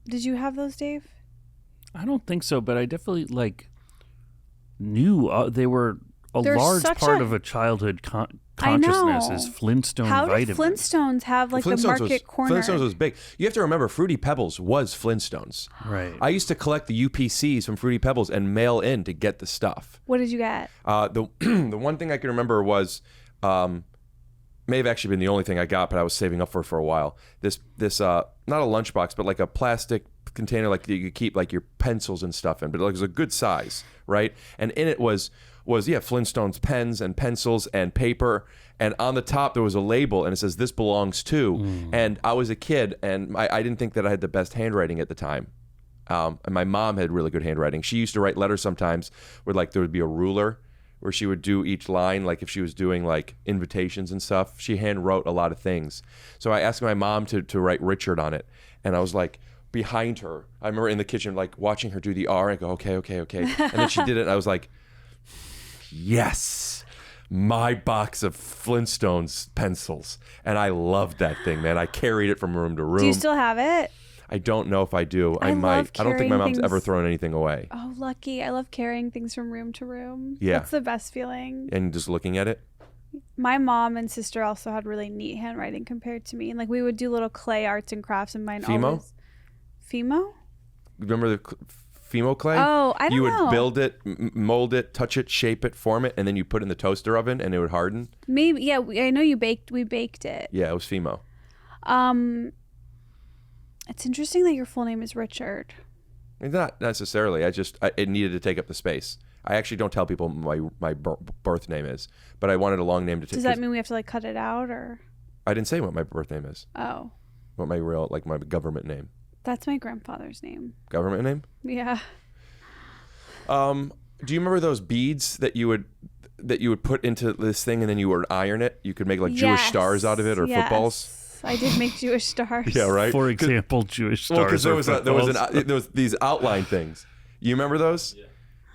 Did you have those, Dave? I don't think so, but I definitely knew they were They're large part of a childhood consciousness is Flintstone vitamins. How did Flintstones have the market corner? Flintstones was big. You have to remember, Fruity Pebbles was Flintstones. Right. I used to collect the UPCs from Fruity Pebbles and mail in to get the stuff. What did you get? The one thing I can remember was may have actually been the only thing I got, but I was saving up for a while. This not a lunchbox, but a plastic container that you could keep your pencils and stuff in, but it was a good size, right? And in it was Flintstones pens and pencils and paper, and on the top there was a label and it says this belongs to. And I was a kid and I didn't think that I had the best handwriting at the time. And my mom had really good handwriting. She used to write letters sometimes where there would be a ruler where she would do each line, if she was doing invitations and stuff. She hand wrote a lot of things. So I asked my mom to write Richard on it, and I was behind her. I remember in the kitchen watching her do the R and go, okay. And then she did it and I was like, yes, my box of Flintstones pencils. And I loved that thing, man. I carried it from room to room. Do you still have it? I don't know if I do. I might. I don't think my mom's ever thrown anything away. Oh, lucky. I love carrying things from room to room. Yeah. That's the best feeling. And just looking at it? My mom and sister also had really neat handwriting compared to me. And we would do little clay arts and crafts, and mine Fimo? always... Fimo? Remember the Fimo clay. Oh, I don't You would know. build it, mold it, touch it, shape it, form it, and then you put it in the toaster oven and it would harden. Maybe, yeah. I know we baked it. Yeah, it was Fimo. It's interesting that your full name is Richard. Not necessarily. It needed to take up the space. I actually don't tell people my birth name is, but I wanted a long name to take. Does that mean we have to like cut it out, or? I didn't say what my birth name is. Oh. What my real, like my government name. That's my grandfather's name. Government name? Yeah. Do you remember those beads that you would put into this thing and then you would iron it? You could make like Jewish stars out of it or footballs. I did make Jewish stars. Yeah, right. For example, Jewish stars. Well, because there was these outline things. You remember those? Yeah.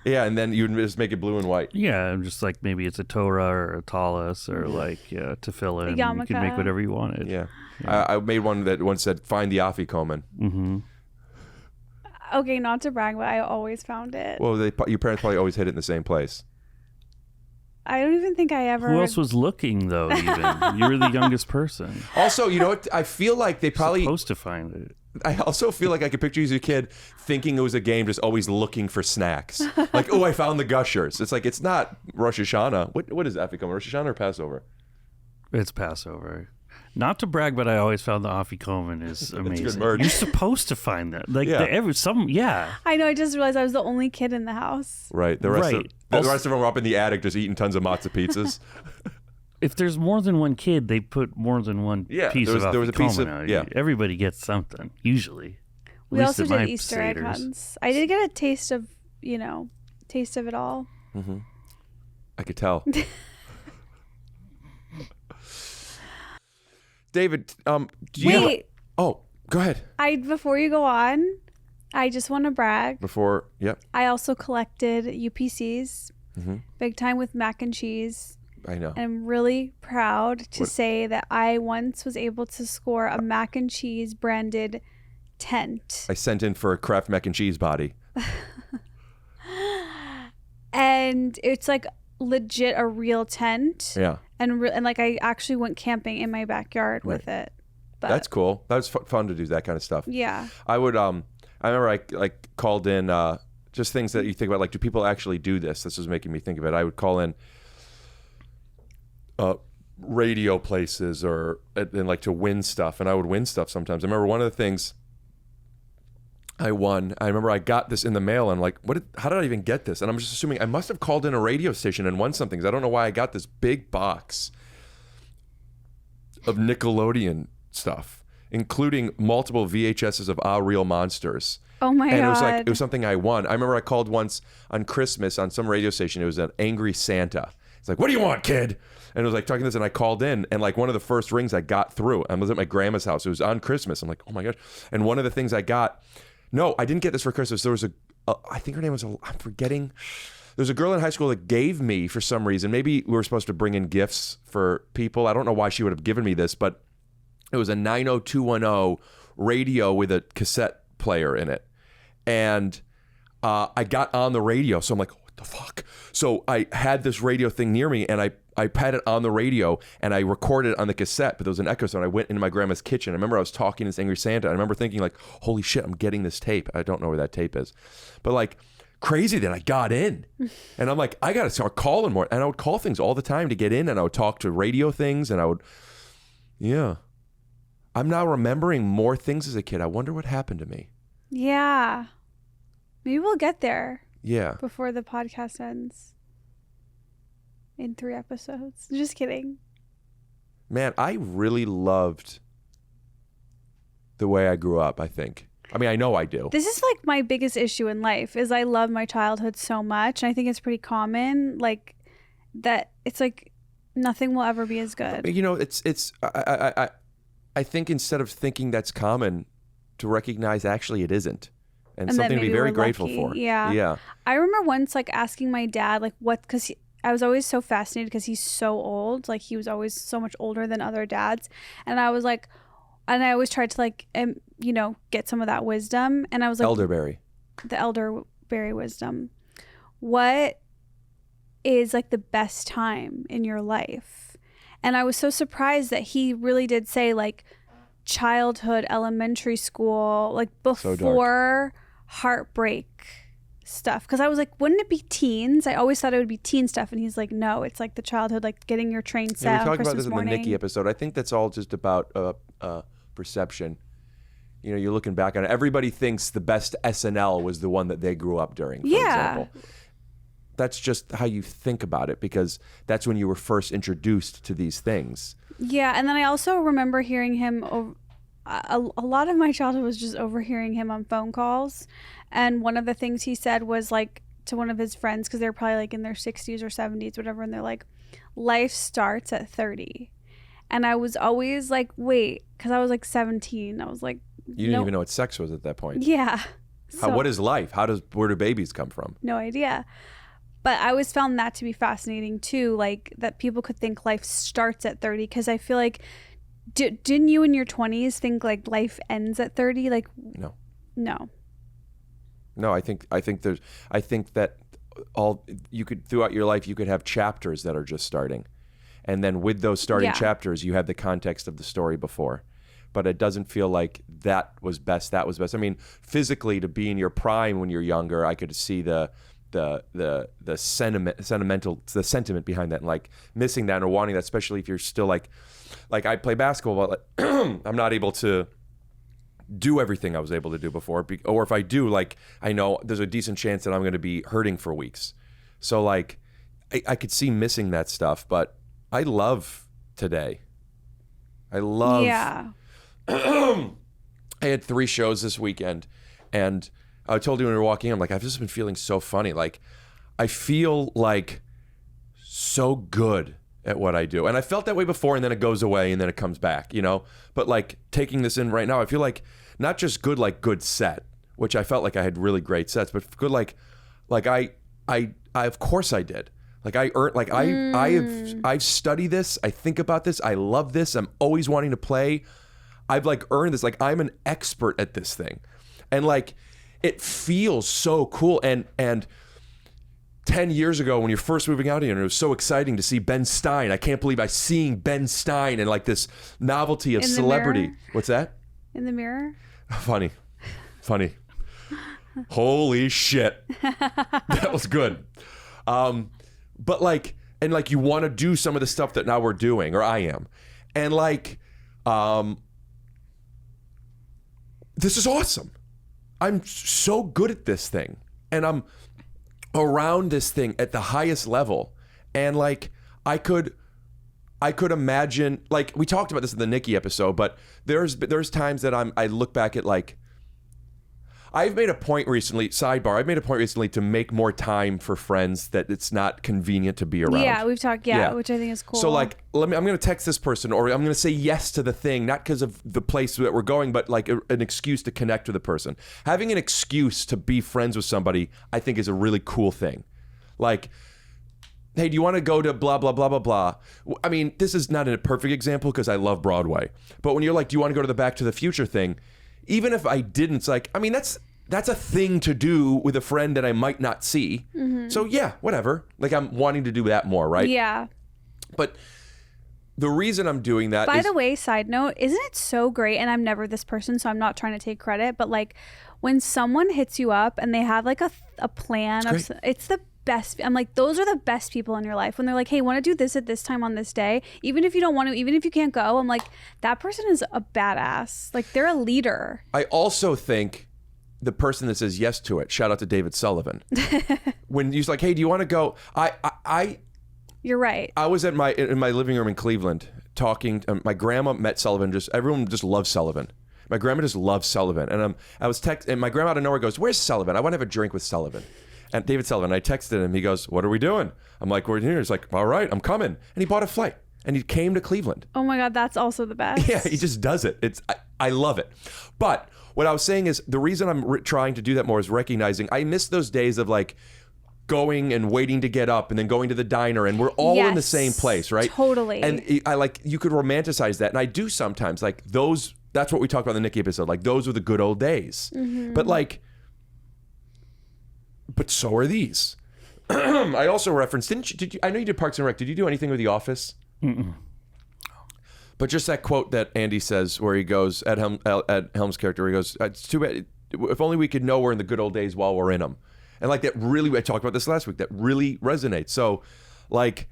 Yeah, and then you'd just make it blue and white. Yeah, just like maybe it's a Torah or a Talis or like tefillin. You could make whatever you wanted. Yeah. I made one that once said, "Find the afikoman." Mm-hmm. Okay, not to brag, but I always found it. Well, your parents probably always hid it in the same place. I don't even think I ever. Who else was looking though? Even you were the youngest person. Also, you know what? I feel like they probably supposed to find it. I also feel like I could picture you as a kid thinking it was a game, just always looking for snacks. Like, oh, I found the Gushers. It's like, it's not Rosh Hashanah. What is Afikoman? Rosh Hashanah or Passover? It's Passover. Not to brag, but I always found the afikoman is amazing. Good merch. You're supposed to find that. Like Yeah. I know. I just realized I was the only kid in the house. Right. The rest of them were up in the attic just eating tons of matzah pizzas. If there's more than one kid, they put more than one piece of there was a piece of out. Everybody gets something usually. We also did Easter egg hunts. I did get a taste of it all. Mm-hmm. I could tell. David, Wait. Oh, go ahead. Before you go on, I just want to brag. Yep. I also collected UPCs, Mm-hmm. big time with mac and cheese. I know. And I'm really proud to say that I once was able to score a mac and cheese branded tent. I sent in for a Kraft mac and cheese body. And it's like legit a real tent. Yeah. And like I actually went camping in my backyard with it. But that's cool. That was fun to do that kind of stuff. Yeah. I would I remember I like called in just things that you think about, like, do people actually do this? This was making me think of it. I would call in radio places and like to win stuff, and I would win stuff sometimes. I remember one of the things I won, I remember I got this in the mail, and I'm like, how did I even get this? And I'm just assuming I must have called in a radio station and won something, because I don't know why I got this big box of Nickelodeon stuff, including multiple VHSs of Our Real Monsters. Oh my God. It was something I won. I remember I called once on Christmas on some radio station. It was an angry Santa. It's like, what do you want, kid? And it was like talking this, and I called in, and like one of the first rings I got through, I was at my grandma's house. It was on Christmas. I'm like, oh my gosh. And one of the things I got, no, I didn't get this for Christmas. There was I think her name was, I'm forgetting. There was a girl in high school that gave me, for some reason, maybe we were supposed to bring in gifts for people. I don't know why she would have given me this, but it was a 90210 radio with a cassette player in it. And I got on the radio. So I'm like, what the fuck? So I had this radio thing near me, and I had it on the radio, and I recorded it on the cassette, but there was an echo, so I went into my grandma's kitchen. I remember I was talking to this angry Santa. I remember thinking like, holy shit, I'm getting this tape. I don't know where that tape is. But like, crazy that I got in. And I'm like, I got to start calling more. And I would call things all the time to get in, and I would talk to radio things, and I would, yeah. I'm now remembering more things as a kid. I wonder what happened to me. Yeah. Maybe we'll get there. Yeah. Before the podcast ends. In 3 episodes. Just kidding. Man, I really loved the way I grew up, I think. I mean, I know I do. This is like my biggest issue in life is I love my childhood so much. And I think it's pretty common, like, that it's like nothing will ever be as good. You know, I think instead of thinking that's common, to recognize actually it isn't. And something to be very grateful for. Yeah. Yeah. I remember once like asking my dad like because I was always so fascinated because he's so old. Like he was always so much older than other dads. And I was like, and I always tried to like, get some of that wisdom. And I was like, elderberry. The elderberry wisdom. What is like the best time in your life? And I was so surprised that he really did say like childhood, elementary school, like before heartbreak stuff, because I was like, wouldn't it be teens? I always thought it would be teen stuff, and he's like, no, it's like the childhood, like getting your train set Yeah, we on talked Christmas about this morning. in the Nikki episode. I think that's all just about perception. You know, you're looking back on it. Everybody thinks the best SNL was the one that they grew up during, for example. That's just how you think about it, because that's when you were first introduced to these things. Yeah, and then I also remember hearing him a lot of my childhood was just overhearing him on phone calls, and one of the things he said was like to one of his friends, because they're probably like in their 60s or 70s, whatever, and they're like, life starts at 30. And I was always like, wait, because I was like 17. I was like, you didn't even know what sex was at that point. Yeah. What is life? Where do babies come from? No idea. But I always found that to be fascinating too, like that people could think life starts at 30, because I feel like, didn't you in your 20s think like life ends at 30? Like, no. I think that throughout your life, you could have chapters that are just starting. And then with those starting chapters, you have the context of the story before. But it doesn't feel like that was best. I mean, physically, to be in your prime when you're younger, I could see the sentiment behind that, and like missing that or wanting that, especially if you're still like I play basketball, but I'm not able to do everything I was able to do before, or if I do, like I know there's a decent chance that I'm going to be hurting for weeks. So like I could see missing that stuff, but I love today. I had 3 shows this weekend, and I told you when we were walking in, I'm like, I've just been feeling so funny. Like, I feel like so good at what I do. And I felt that way before, and then it goes away, and then it comes back, you know? But like, taking this in right now, I feel like not just good, like good set, which I felt like I had really great sets, but good, like I of course I did. Like I earned, like I've studied this. I think about this. I love this. I'm always wanting to play. I've like earned this. Like I'm an expert at this thing. And like, it feels so cool. And 10 years ago when you're first moving out here, and it was so exciting to see Ben Stein. I can't believe I'm seeing Ben Stein and like this novelty of celebrity. What's that? In the mirror? Funny. Holy shit. That was good. But like, and like you want to do some of the stuff that now we're doing, or I am. And like, this is awesome. I'm so good at this thing, and I'm around this thing at the highest level. And like, I could imagine, like we talked about this in the Nikki episode, but there's times that I look back at like, I've made a point recently to make more time for friends that it's not convenient to be around. Yeah, we've talked, which I think is cool. So like, I'm going to text this person, or I'm going to say yes to the thing, not because of the place that we're going, but like an excuse to connect with a person. Having an excuse to be friends with somebody, I think is a really cool thing. Like, hey, do you want to go to blah, blah, blah, blah, blah? I mean, this is not a perfect example because I love Broadway. But when you're like, do you want to go to the Back to the Future thing? Even if I didn't, it's like, I mean, that's a thing to do with a friend that I might not see. Mm-hmm. So yeah, whatever. Like I'm wanting to do that more, right? Yeah. But the reason I'm doing that By the way, side note, isn't it so great? And I'm never this person, so I'm not trying to take credit, but like when someone hits you up and they have like a plan, it's the best. I'm like, those are the best people in your life. When they're like, hey, want to do this at this time on this day, even if you don't want to, even if you can't go, I'm like, that person is a badass. Like they're a leader. I also think the person that says yes to it, shout out to David Sullivan. When he's like, hey, do you want to go? You're right. I was in my living room in Cleveland talking. My grandma met Sullivan. Everyone just loves Sullivan. My grandma just loves Sullivan. And I was and my grandma out of nowhere goes, where's Sullivan? I want to have a drink with Sullivan. And David Sullivan, I texted him. He goes, what are we doing? I'm like, we're here. He's like, all right, I'm coming. And he bought a flight. And he came to Cleveland. Oh my God, that's also the best. Yeah, he just does it. I love it. But what I was saying is the reason I'm trying to do that more is recognizing I miss those days of like going and waiting to get up and then going to the diner and we're all in the same place, right? Totally. And I like, you could romanticize that. And I do sometimes, like those, that's what we talked about in the Nikki episode. Like those were the good old days. Mm-hmm. But like, but so are these. I also referenced, did you, I know you did Parks and Rec. Did you do anything with The Office? Mm-mm. But just that quote that Andy says where he goes, at Helm's character, he goes, it's too bad, if only we could know we're in the good old days while we're in them. And like that really, I talked about this last week, that really resonates. So like,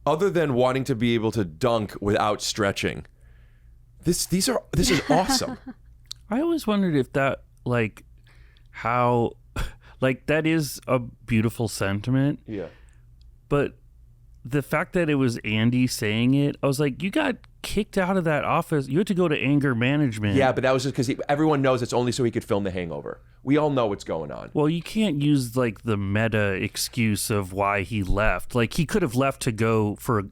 other than wanting to be able to dunk without stretching, this is awesome. I always wondered if that, like, how, like, that is a beautiful sentiment. Yeah. But the fact that it was Andy saying it, I was like, you got kicked out of that office. You had to go to anger management. Yeah, but that was just because everyone knows it's only so he could film The Hangover. We all know what's going on. Well, you can't use like the meta excuse of why he left. Like he could have left to go for,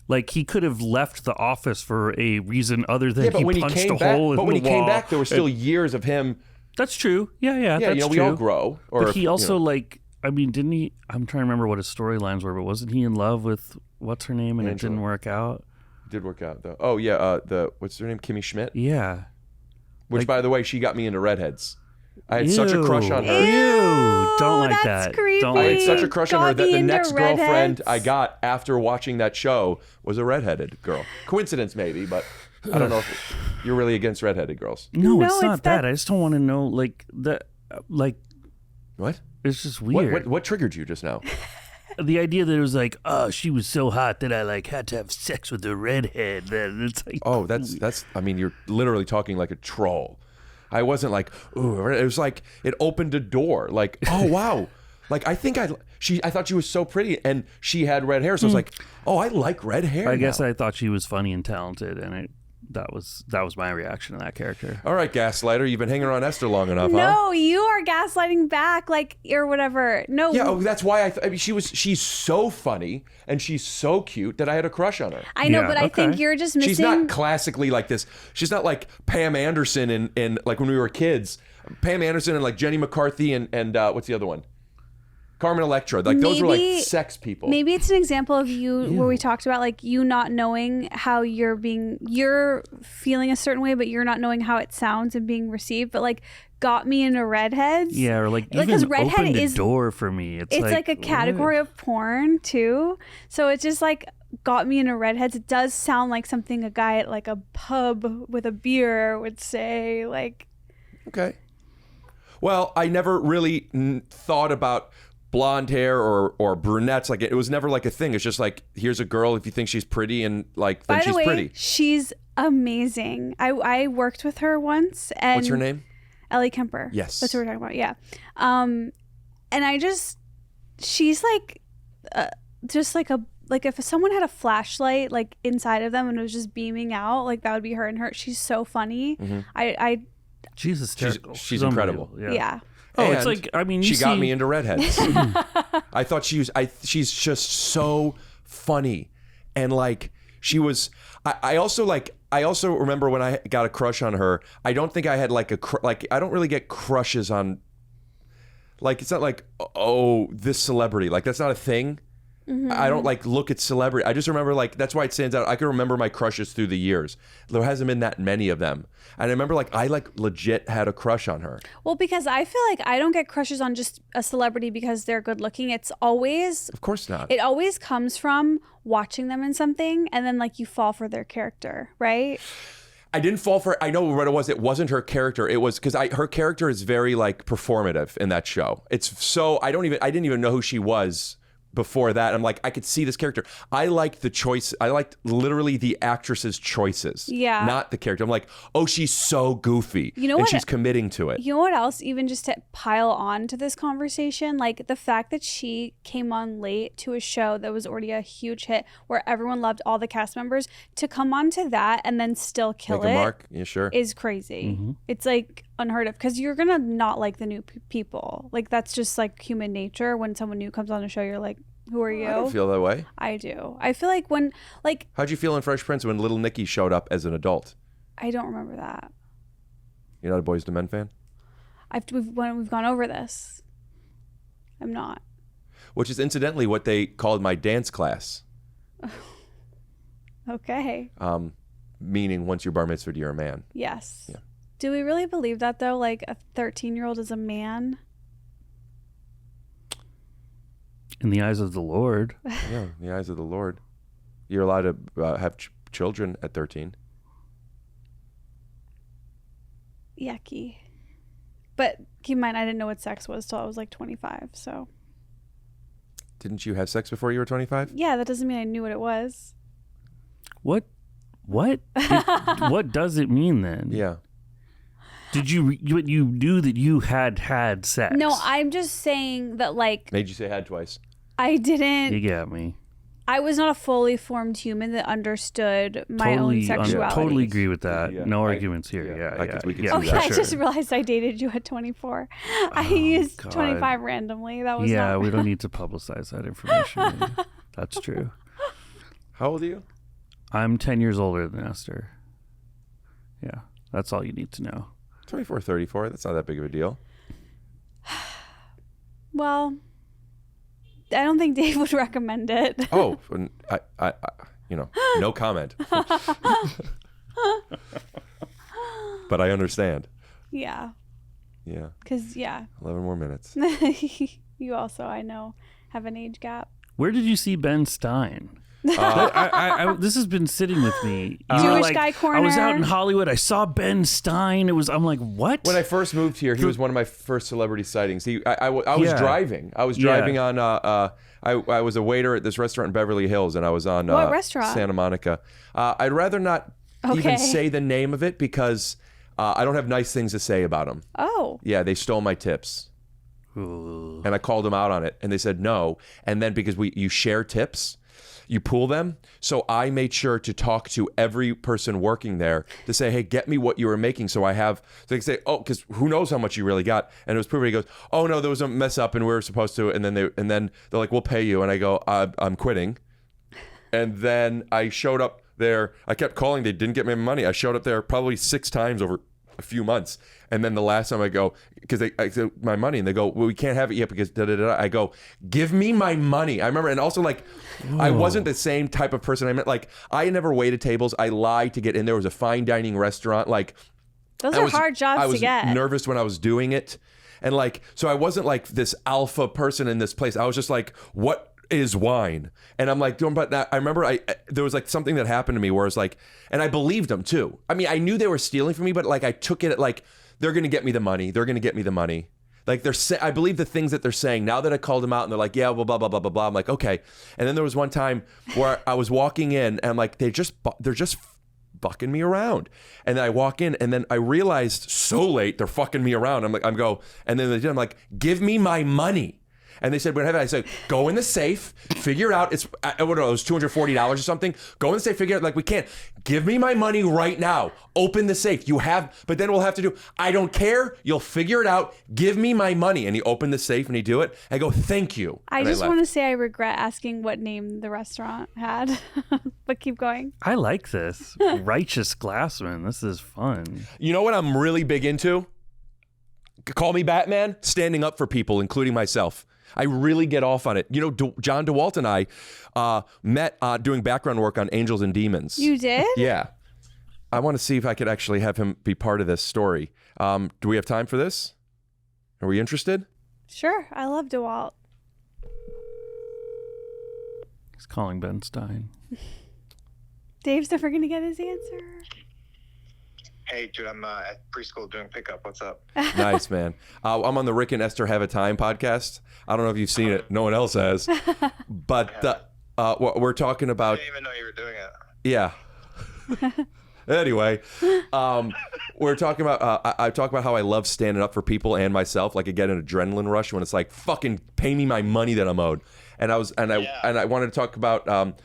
like he could have left the office for a reason other than but when punched he came a back, hole in the wall. but when he came back, there were still years of him. That's true. Yeah, that's you know, we true. all grow. Or But he also like, I mean, didn't he? I'm trying to remember what his storylines were, but wasn't he in love with what's her name and Angela. it didn't work out? It did work out though. Oh yeah, what's her name? Kimmy Schmidt. Yeah. Which, Like, by the way, she got me into redheads. I had such a crush on her. Ew, don't like that's that. creepy. Don't I like had such a crush on her Got that me the into next girlfriend redheads. I got after watching that show was a redheaded girl. Coincidence maybe, but I don't know if you're really against redheaded girls. No, No, it's it's not that- that. I just don't want to know like that. Like What? it's just weird. What triggered you just now? The idea that it was like, oh, she was so hot that I like had to have sex with a redhead. Then it's like, Oh, that's. I mean, you're literally talking like a troll. I wasn't like, ooh. It was like it opened a door. Like, oh wow. Like I thought she was so pretty, and she had red hair. So I was like, oh, I like red hair. I guess now. I thought she was funny and talented, and that was my reaction to that character. All right, gaslighter, you've been hanging around Esther long enough, huh? No, you are gaslighting back, like, or whatever. No. Yeah, that's why I mean, she's so funny and she's so cute that I had a crush on her. I know, Yeah, but I okay. think you're just missing. She's not classically like this. She's not like Pam Anderson in like when we were kids. Pam Anderson and like Jenny McCarthy and what's the other one? Carmen Electra. Like those were like sex people. Maybe it's an example of you where we talked about like you not knowing how you're feeling a certain way, but you're not knowing how it sounds and being received. But like got me into redheads. Yeah, or like Like, even 'cause redhead opened a is- door for me. It's It's like a category of porn too. So it's just like got me into redheads. It does sound like something a guy at like a pub with a beer would say. Like, Okay. Well, I never really thought about blonde hair or brunettes. Like it was never like a thing. It's just like, here's a girl, if you think she's pretty and like, then by she's the way, pretty. she's amazing. I worked with her once. And What's her name? Ellie Kemper. Yes. That's what we're talking about. Yeah. And she's like, just like if someone had a flashlight like inside of them and it was just beaming out, like that would be her. And she's so funny. Mm-hmm. she's hysterical. She's incredible. unbelievable. Yeah. Oh, And it's like, I mean, she got me into redheads. I thought she's just so funny. And like, she was, I also remember when I got a crush on her, I don't think I had like I don't really get crushes on, like, it's not like, oh, this celebrity, like that's not a thing. I don't like look at celebrity. I just remember like, that's why it stands out. I can remember my crushes through the years. There hasn't been that many of them. And I remember like, I like legit had a crush on her. Well, because I feel like I don't get crushes on just a celebrity because they're good looking. It's always, Of course not. it always comes from watching them in something and then like you fall for their character, right? I didn't fall for it. I know what it was. It wasn't her character. It was because her character is very like performative in that show. It's so, I didn't even know who she was before that. I'm like, I could see this character. I liked the choice. I liked literally the actress's choices. Yeah. Not the character. I'm like, oh, she's so goofy. You know and what? she's committing to it. You know what else, even just to pile on to this conversation, like the fact that she came on late to a show that was already a huge hit where everyone loved all the cast members, to come on to that and then still kill Make a it mark. Yeah, sure. is crazy. It's like unheard of because you're gonna not like the new people. Like that's just like human nature. When someone new comes on a show, you're like, who are you? I don't feel that way. I do. I feel like when, like, How'd you feel in Fresh Prince when Little Nicky showed up as an adult? I don't remember that. You're not a Boys to Men fan? We've gone over this. I'm not. Which is incidentally what they called my dance class. Okay. Meaning once you're bar mitzvahed, you're a man. Yes. Yeah. Do we really believe that though? Like a 13-year-old is a man? In the eyes of the Lord. Yeah, in the eyes of the Lord. You're allowed to have children at 13. Yucky. But keep in mind, I didn't know what sex was till I was like 25. So. Didn't you have sex before you were 25? Yeah, that doesn't mean I knew what it was. What does it mean then? Yeah. Did you knew that you had sex? No, I'm just saying that like. Made you say had twice. I didn't. You got me. I was not a fully formed human that understood my own sexuality. Totally agree with that. Yeah. No arguments here. We can see Okay, that. I just realized I dated you at 24. I used 25 randomly. That was not... we don't need to publicize that information. That's true. How old are you? I'm 10 years older than Esther. Yeah, that's all you need to know. 24, 34. That's not that big of a deal. Well, I don't think Dave would recommend it. Oh, I no comment. But I understand. Yeah. Yeah. Because, 11 more minutes. You also, I know, have an age gap. Where did you see Ben Stein? This has been sitting with me. Jewish guy corner. I was out in Hollywood. I saw Ben Stein. I'm like, what? When I first moved here, he was one of my first celebrity sightings. I was driving. I was driving on. I was a waiter at this restaurant in Beverly Hills, and I was on what restaurant? Santa Monica. I'd rather not even say the name of it because I don't have nice things to say about them. Oh. Yeah, they stole my tips. Ooh. And I called them out on it, and they said no. And then because you share tips, you pool them. So I made sure to talk to every person working there to say, hey, get me what you were making. So they say, oh, because who knows how much you really got? And it was proven. He goes, oh no, there was a mess up and we were supposed to. And then they're like, we'll pay you. And I go, I'm quitting. And then I showed up there. I kept calling. They didn't get me my money. I showed up there probably 6 times over a few months. And then the last time I go, because I said my money, and they go, well, we can't have it yet because da-da-da-da. I go, give me my money. I remember, and also like, I wasn't the same type of person. I meant like, I never waited tables. I lied to get in. There was a fine dining restaurant. Like, those are hard jobs to get. I was nervous when I was doing it. And like, so I wasn't like this alpha person in this place. I was just like, what is wine? And I'm like, but I remember there was like something that happened to me where it's like, and I believed them too. I mean, I knew they were stealing from me, but like I took it at like, they're going to get me the money. They're going to get me the money. Like I believe the things that they're saying now that I called them out and they're like, yeah, well, blah, blah, blah, blah, blah. I'm like, okay. And then there was one time where I was walking in and I'm like, they're just fucking me around. And then I walk in and then I realized so late they're fucking me around. I'm like, give me my money. And they said, we're gonna have it. I said, go in the safe, figure out, it was $240 or something. Go in the safe, figure out, like, we can't. Give me my money right now. Open the safe. But then we'll have to do, I don't care. You'll figure it out. Give me my money. And he opened the safe and he do it. I go, thank you. I just want to say I regret asking what name the restaurant had, but keep going. I like this. Righteous Glassman. This is fun. You know what I'm really big into? Call me Batman. Standing up for people, including myself. I really get off on it. You know, John DeWalt and I met doing background work on Angels and Demons. You did? Yeah. I want to see if I could actually have him be part of this story. Do we have time for this? Are we interested? Sure. I love DeWalt. He's calling Ben Stein. Dave's never going to get his answer. Hey, dude, I'm at preschool doing pickup. What's up? Nice, man. I'm on the Rick and Esther Have a Time podcast. I don't know if you've seen it. No one else has. But we're talking about... I didn't even know you were doing it. Yeah. Anyway, we're talking about... I talk about how I love standing up for people and myself. Like I get an adrenaline rush when it's like, fucking pay me my money that I'm owed. And I wanted to talk about... on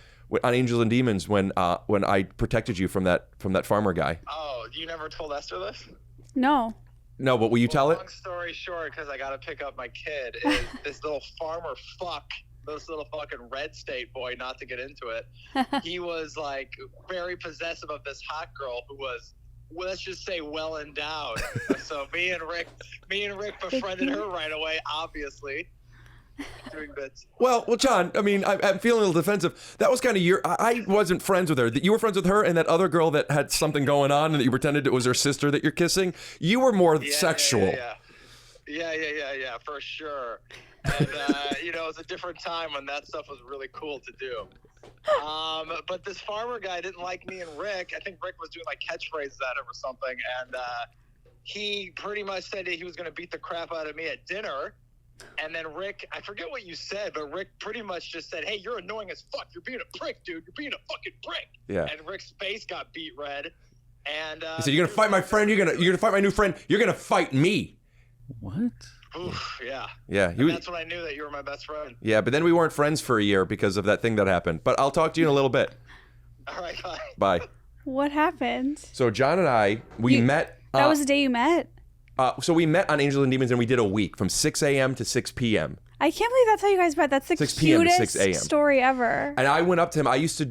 Angels and Demons when I protected you from that farmer guy. Oh, you never told Esther this? No, but will you tell it? Long story short, because I got to pick up my kid, is this little farmer this little fucking red state boy, not to get into it. He was like very possessive of this hot girl who was, let's just say, well endowed. So me and Rick befriended her right away, obviously. Doing bits. Well, John, I mean, I'm feeling a little defensive. That was kind of I wasn't friends with her. You were friends with her and that other girl that had something going on and that you pretended it was her sister that you're kissing. You were more sexual. Yeah, for sure. And, it was a different time when that stuff was really cool to do. But this farmer guy didn't like me and Rick. I think Rick was doing like catchphrases at him or something. And he pretty much said that he was going to beat the crap out of me at dinner. And then Rick, I forget what you said, but Rick pretty much just said, hey, you're annoying as fuck. You're being a prick, dude. You're being a fucking prick. Yeah. And Rick's face got beat red. And he said, you're going to fight my friend. You're going to fight my new friend. You're going to fight me. What? Oof, yeah. Yeah. That's when I knew that you were my best friend. Yeah, but then we weren't friends for a year because of that thing that happened. But I'll talk to you in a little bit. All right, bye. Bye. What happened? So John and I, we met. That was the day you met? So we met on Angels and Demons, and we did a week from 6 a.m. to 6 p.m. I can't believe that's how you guys met. That's the 6 p.m. to 6 cutest a.m. story ever. And I went up to him. I used to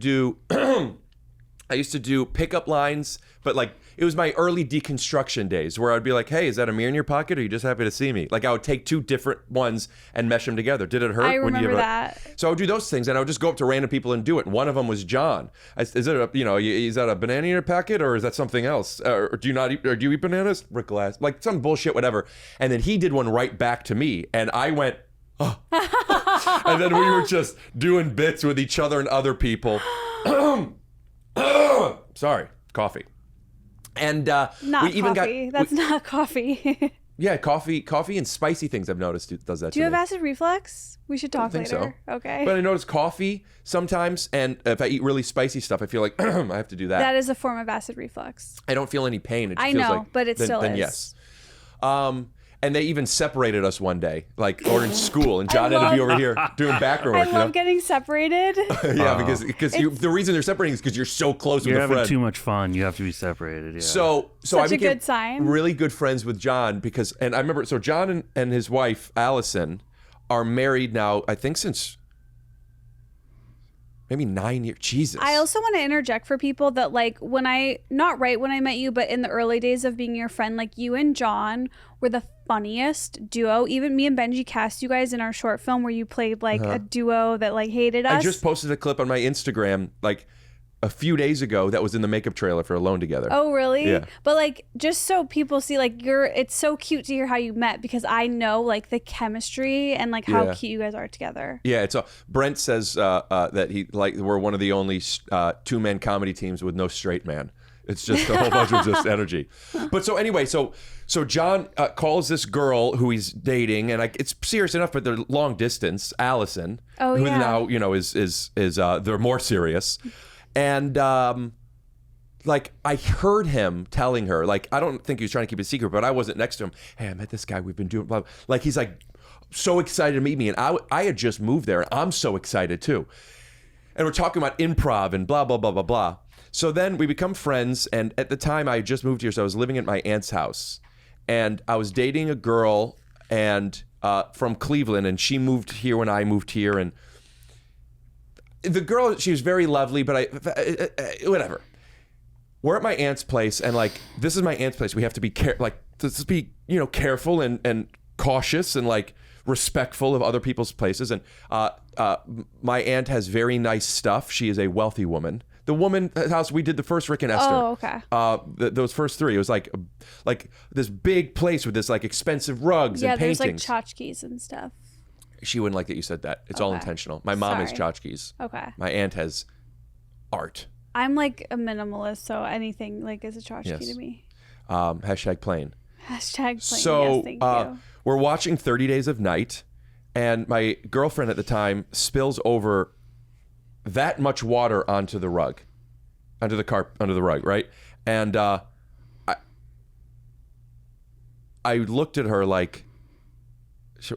do pickup lines, but like it was my early deconstruction days where I'd be like, hey, is that a mirror in your pocket or are you just happy to see me? Like I would take two different ones and mesh them together. Did it hurt? I when you remember that. So I would do those things and I would just go up to random people and do it. And one of them was John. Is it is that a banana in your packet or is that something else? Or do you not eat, or do you eat bananas? Rick Glass, like some bullshit, whatever. And then he did one right back to me and I went, oh. And then we were just doing bits with each other and other people. Sorry, coffee. And Not we even coffee. That's not coffee. Yeah, coffee and spicy things I've noticed does that. Do you have acid reflux? We should talk think later. so. Okay. But I notice coffee sometimes, and if I eat really spicy stuff, I feel like I have to do that. That is a form of acid reflux. I don't feel any pain. It just I feels know, like, but it still then is. Yes. And they even separated us one day, or in school, and John had to be over here doing background I work. love getting separated. Yeah, because the reason they're separating is because you're so close You're with a having friend. too much fun. You have to be separated. Yeah. So Such I a became good sign. really good friends with John and I remember, so John and his wife, Allison, are married now, I think since maybe 9 years. Jesus. I also want to interject for people that like not right when I met you, but in the early days of being your friend, like you and John were the funniest duo. Even me and Benji cast you guys in our short film where you played like a duo that like hated us. I just posted a clip on my Instagram like a few days ago that was in the makeup trailer for Alone Together. Oh, really? Yeah. But like, just so people see, like, it's so cute to hear how you met because I know like the chemistry and like how cute you guys are together. Yeah, Brent says that we're one of the only two-man comedy teams with no straight man. It's just a whole bunch of just energy. But so anyway, so John calls this girl who he's dating, and it's serious enough, but they're long distance. Allison, who now is they're more serious, and like I heard him telling her, like I don't think he was trying to keep it a secret, but I wasn't next to him. Hey, I met this guy. We've been doing blah, blah. Like he's like so excited to meet me, and I had just moved there, and I'm so excited too. And we're talking about improv and blah blah blah blah blah. So then we become friends, and at the time I had just moved here, so I was living at my aunt's house, and I was dating a girl and from Cleveland, and she moved here when I moved here, and the girl, she was very lovely, but whatever. We're at my aunt's place, and like this is my aunt's place. We have to be careful and cautious and like respectful of other people's places. And my aunt has very nice stuff. She is a wealthy woman. The woman house we did the first Rick and Esther. Oh, okay. Those first three, it was like this big place with this like expensive rugs and paintings. Yeah, there's like tchotchkes and stuff. She wouldn't like that you said that. It's all intentional. My mom has tchotchkes. Okay. My aunt has art. I'm like a minimalist, so anything like is a tchotchke to me. Hashtag plain. Hashtag plain. So yes, thank you. We're watching 30 Days of Night, and my girlfriend at the time spills over that much water onto the rug, under the rug, right? And I looked at her like,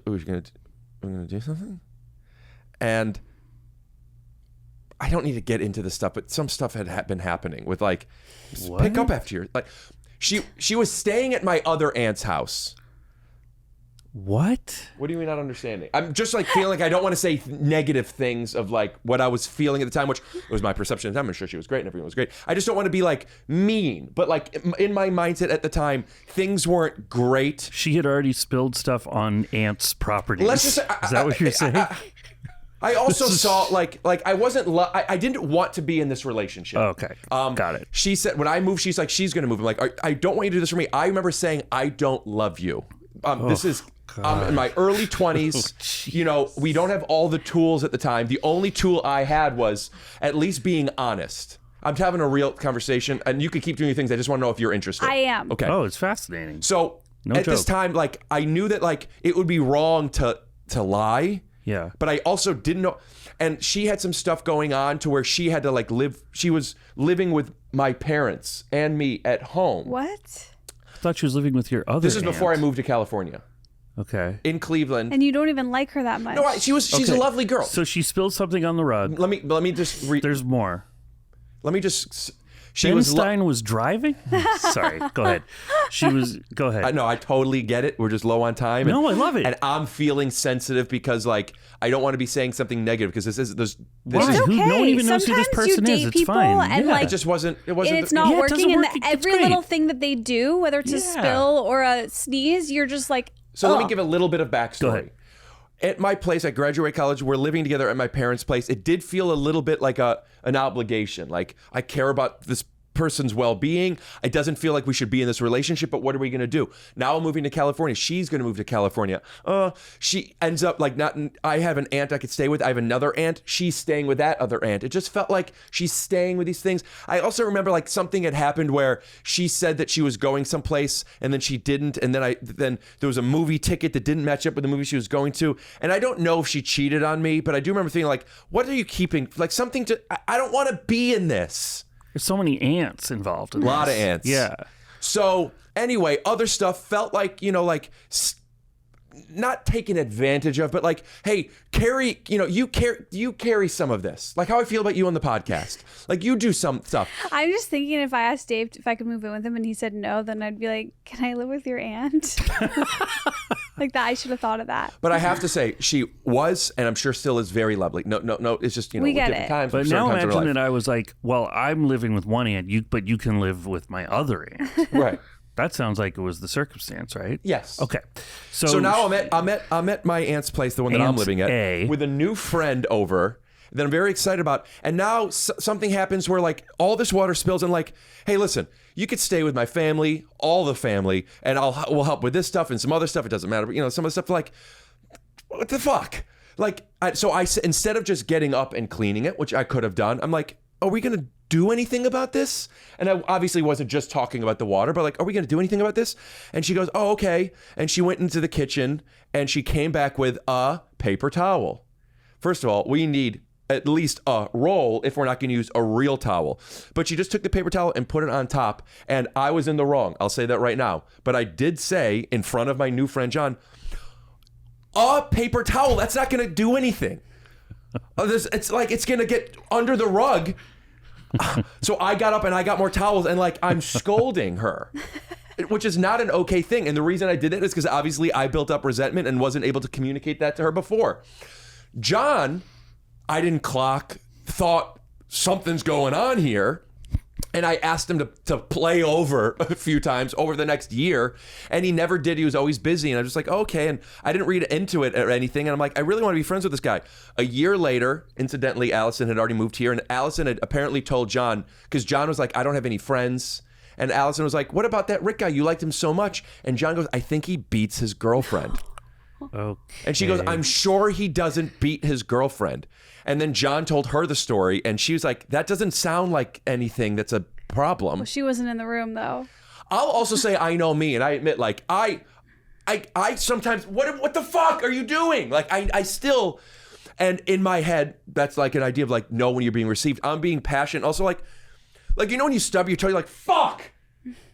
we're gonna do something? And I don't need to get into this stuff, but some stuff had been happening with like, pick up after you. Like, she was staying at my other aunt's house. What? What do you mean not understanding? I'm just like feeling like I don't want to say negative things of like what I was feeling at the time, which was my perception at the time. I'm sure she was great and everyone was great. I just don't want to be like mean, but like in my mindset at the time, things weren't great. She had already spilled stuff on Aunt's properties. Let's just say, is that what you're saying? I also saw like I wasn't I didn't want to be in this relationship. Okay, got it. She said when I moved, she's like she's gonna move. I'm like I don't want you to do this for me. I remember saying I don't love you. This is in my early 20s. We don't have all the tools at the time. The only tool I had was at least being honest. I'm having a real conversation, and you can keep doing your things. I just want to know if you're interested. I am. Okay. Oh, it's fascinating. So No at this joke. time, like, I knew that like it would be wrong to lie. Yeah. But I also didn't know. And she had some stuff going on to where she had to like live. She was living with my parents and me at home. What? I thought she was living with your other This is before I aunt. moved to California. Okay. In Cleveland. And you don't even like her that much. No, she's a Okay. lovely girl. So she spilled something on the rug. Let me just There's more. She Ben was Stein was driving? Sorry. Go ahead. Go ahead. no, I totally get it. We're just low on time. No, I love it. And I'm feeling sensitive because like I don't want to be saying something negative because this Why? is It's Who- okay. no one even knows who this Sometimes you person date is. It's people fine. and Yeah. like it just wasn't and it's not Yeah, it working, doesn't and work. It's every great. little thing that they do, whether it's a Yeah. spill or a sneeze, you're just like, So let me ugh. give a little bit of backstory. Go ahead. At my place, I graduated college. We're living together at my parents' place. It did feel a little bit like an obligation. Like I care about this person's well-being. It doesn't feel like we should be in this relationship, but what are we going to do? Now I'm moving to California. She's going to move to California. She ends up like not. I have an aunt I could stay with. I have another aunt. She's staying with that other aunt. It just felt like she's staying with these things. I also remember like something had happened where she said that she was going someplace and then she didn't, and then there was a movie ticket that didn't match up with the movie she was going to, and I don't know if she cheated on me, but I do remember thinking like, what are you keeping? Like something to. I don't want to be in this. There's so many ants involved in A lot of this. ants. Yeah. So anyway, other stuff felt like, like not taken advantage of, but like, hey, carry, you carry some of this. Like how I feel about you on the podcast. Like you do some stuff. I'm just thinking if I asked Dave if I could move in with him and he said no, then I'd be like, can I live with your aunt? Like that. I should have thought of that. But I have to say, she was, and I'm sure still is very lovely. No. It's just, We get different it. times. But certain now times in our imagine that life. I was like, well, I'm living with one aunt, but you can live with my other aunt. Right. That sounds like it was the circumstance, right? Yes. Okay. So now I'm at my aunt's place, the one that I'm Aunt living at, A. with a new friend over that I'm very excited about. And now something happens where like all this water spills and like, hey, listen, you could stay with my family, all the family, and we'll help with this stuff and some other stuff. It doesn't matter, but some of the stuff like, what the fuck? Like, instead of just getting up and cleaning it, which I could have done, I'm like, are we gonna do anything about this? And I obviously wasn't just talking about the water, but like, are we gonna do anything about this? And she goes, oh, okay. And she went into the kitchen and she came back with a paper towel. First of all, we need at least a roll if we're not gonna use a real towel. But she just took the paper towel and put it on top, and I was in the wrong. I'll say that right now. But I did say in front of my new friend John, a paper towel, that's not gonna do anything. It's like it's gonna get under the rug. So I got up and I got more towels and like I'm scolding her, which is not an okay thing. And the reason I did it is because obviously I built up resentment and wasn't able to communicate that to her before. John, I didn't clock, thought something's going on here. And I asked him to play over a few times over the next year, and he never did. He was always busy, and I was just like, okay. And I didn't read into it or anything, and I'm like, I really want to be friends with this guy. A year later, incidentally, Allison had already moved here, and Allison had apparently told John, because John was like, I don't have any friends. And Allison was like, what about that Rick guy? You liked him so much. And John goes, I think he beats his girlfriend. Okay. And she goes, I'm sure he doesn't beat his girlfriend. And then John told her the story, and she was like, that doesn't sound like anything that's a problem. Well, she wasn't in the room though. I'll also say I know me, and I admit, like, I sometimes, what the fuck are you doing? Like, I still, and in my head, that's like an idea of like, know when you're being received. I'm being passionate. Also, like, when you stub your toe, you're like, fuck.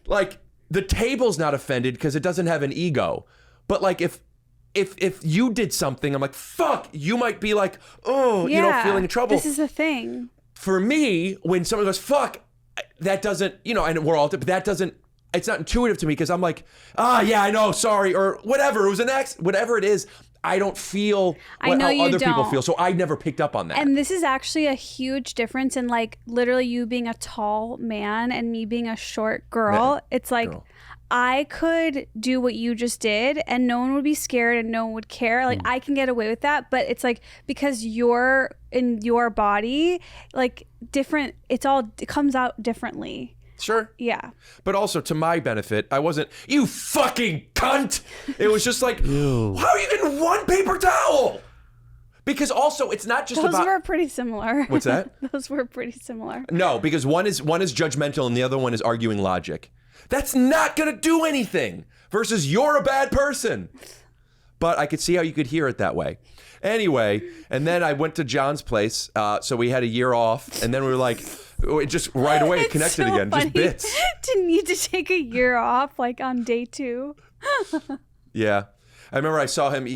Like, the table's not offended because it doesn't have an ego. But like, if you did something, I'm like, fuck, you might be like, oh, Yeah, feeling in trouble. This is a thing. For me, when someone goes, fuck, that doesn't, and we're all, but that doesn't, it's not intuitive to me because I'm like, yeah, I know, sorry, or whatever, it was an accident, whatever it is. I don't feel how other people feel, so I never picked up on that. And this is actually a huge difference in like literally you being a tall man and me being a short girl. It's like, I could do what you just did and no one would be scared and no one would care. Like I can get away with that, but it's like because you're in your body, like different, it comes out differently. Sure. Yeah. But also to my benefit, I wasn't, you fucking cunt. It was just like, how are you getting one paper towel? Because also, it's not just Those about... were pretty similar. What's that? Those were pretty similar. No, because one is judgmental and the other one is arguing logic. That's not going to do anything versus you're a bad person. But I could see how you could hear it that way. Anyway, and then I went to John's place, so we had a year off, and then we were like, it just right away It's connected so again, funny just bits. to need to take a year off, like on day 2. Yeah, I remember I saw him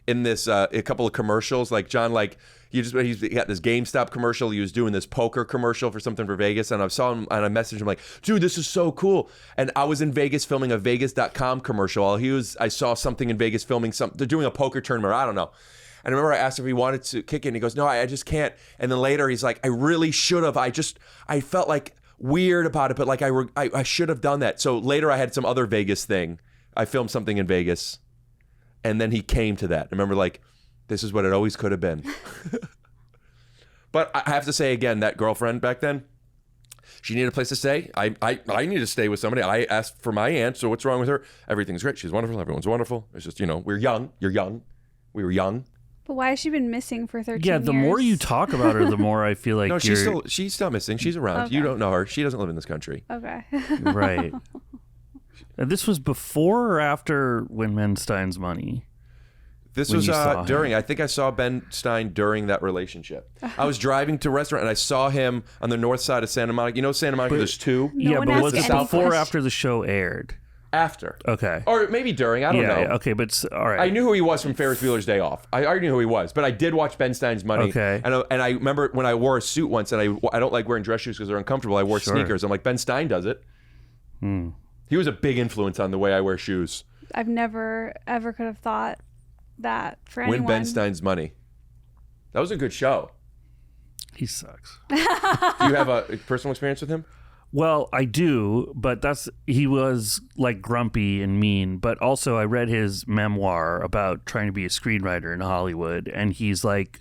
in this a couple of commercials. Like John, like he got this GameStop commercial. He was doing this poker commercial for something for Vegas, and I saw him and I messaged him like, "Dude, this is so cool." And I was in Vegas filming a Vegas.com commercial. I saw something in Vegas filming something. They're doing a poker tournament. I don't know. And I remember I asked if he wanted to kick in. He goes, "No, I just can't." And then later he's like, "I really should have. I felt like weird about it, but like I should have done that." So later I had some other Vegas thing. I filmed something in Vegas, and then he came to that. I remember like, this is what it always could have been. But I have to say again, that girlfriend back then, she needed a place to stay. I need to stay with somebody. I asked for my aunt, so what's wrong with her? Everything's great. She's wonderful. Everyone's wonderful. It's just, we're young. You're young. We were young. But why has she been missing for 13 years? Yeah, the more you talk about her, the more I feel like No, you're... she's still missing. She's around. Okay. You don't know her. She doesn't live in this country. Okay. Right. This was before or after When Men Stein's Money? This When was you saw during. him. I think I saw Ben Stein during that relationship. I was driving to a restaurant and I saw him on the north side of Santa Monica. You know Santa Monica, there's two? No Yeah, one but asked was it any before or question. after the show aired? After. Okay. Or maybe during. I don't know. Yeah, okay, but all right. I knew who he was from Ferris Bueller's Day Off. I already knew who he was, but I did watch Ben Stein's Money. Okay. And I remember when I wore a suit once, and I don't like wearing dress shoes because they're uncomfortable. I wore Sure. sneakers. I'm like, Ben Stein does it. He was a big influence on the way I wear shoes. I've never, ever could have thought that for anyone. Win Ben Stein's Money. That was a good show. He sucks. Do you have a personal experience with him? Well, I do, but he was like grumpy and mean, but also I read his memoir about trying to be a screenwriter in Hollywood, and he's like,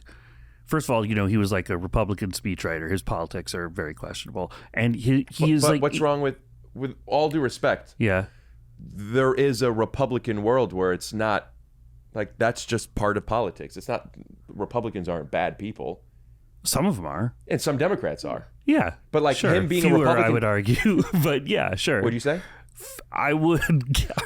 first of all, he was like a Republican speechwriter. His politics are very questionable. And he's but like, what's wrong with all due respect, yeah. there is a Republican world where it's not like that's just part of politics. It's not Republicans aren't bad people. Some of them are. And some Democrats are. Yeah. But like sure. him being Fewer, a Republican, I would argue, but yeah, sure. What'd you say? I would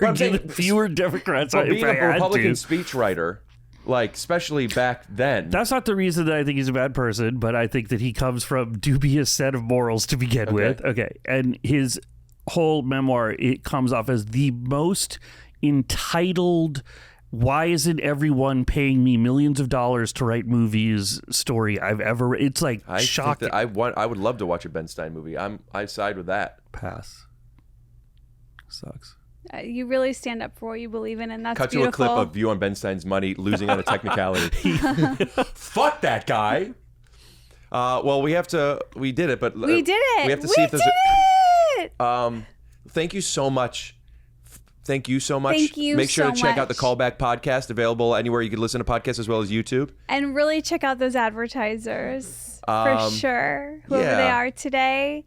argue saying, that fewer Democrats But if being I a had Republican to. speechwriter, like especially back then. That's not the reason that I think he's a bad person, but I think that he comes from dubious set of morals to begin with. Okay. And his whole memoir, it comes off as the most entitled, why isn't everyone paying me millions of dollars to write movies story I've ever. It's like I shocking. think that I would love to watch a Ben Stein movie. I side with that. Pass. Sucks. You really stand up for what you believe in, and that's Cut beautiful. to a clip of you on Ben Stein's Money losing on a technicality. Fuck that guy. Well, we did it, but we did it. We have to we see if there's did it. Thank you so much. Thank you so much. Thank you Make sure so to check out the much. Callback podcast, available anywhere you can listen to podcasts as well as YouTube. And really check out those advertisers for sure, whoever they yeah. are today.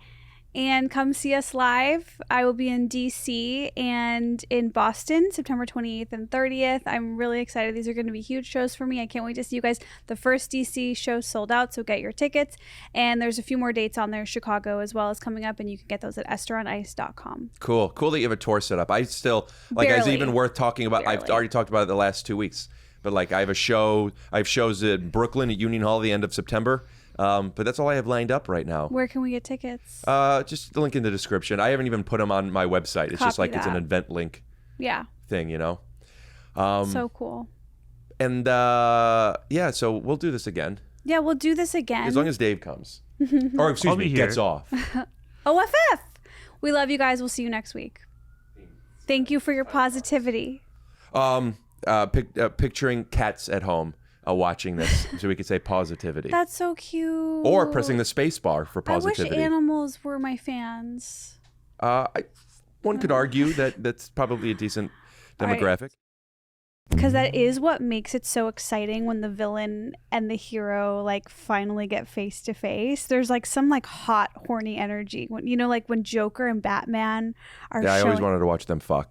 And come see us live. I will be in DC and in Boston, September 28th and 30th. I'm really excited. These are going to be huge shows for me. I can't wait to see you guys. The first DC show sold out, so get your tickets. And there's a few more dates on there. Chicago as well is coming up, and you can get those at estheroниce.com. Cool that you have a tour set up. I still it's even worth talking about. I've Barely. already talked about it the last 2 weeks, but like I have shows in Brooklyn at Union Hall at the end of September. But that's all I have lined up right now. Where can we get tickets? Just the link in the description. I haven't even put them on my website. It's just Copy like it's an that. event link Yeah. thing, So cool. And so we'll do this again Yeah, we'll do this again. as long as Dave comes, or excuse I'll me, be here. gets off. OFF. We love you guys. We'll see you next week. Thank you for your positivity. Picturing cats at home watching this, so we could say positivity, That's so cute. or pressing the space bar for positivity. I wish animals were my fans. One could argue that that's probably a decent All right. demographic. Because that is what makes it so exciting when the villain and the hero like finally get face to face. There's like some like hot, horny energy. When when Joker and Batman are Yeah, I always showing- wanted to watch them fuck.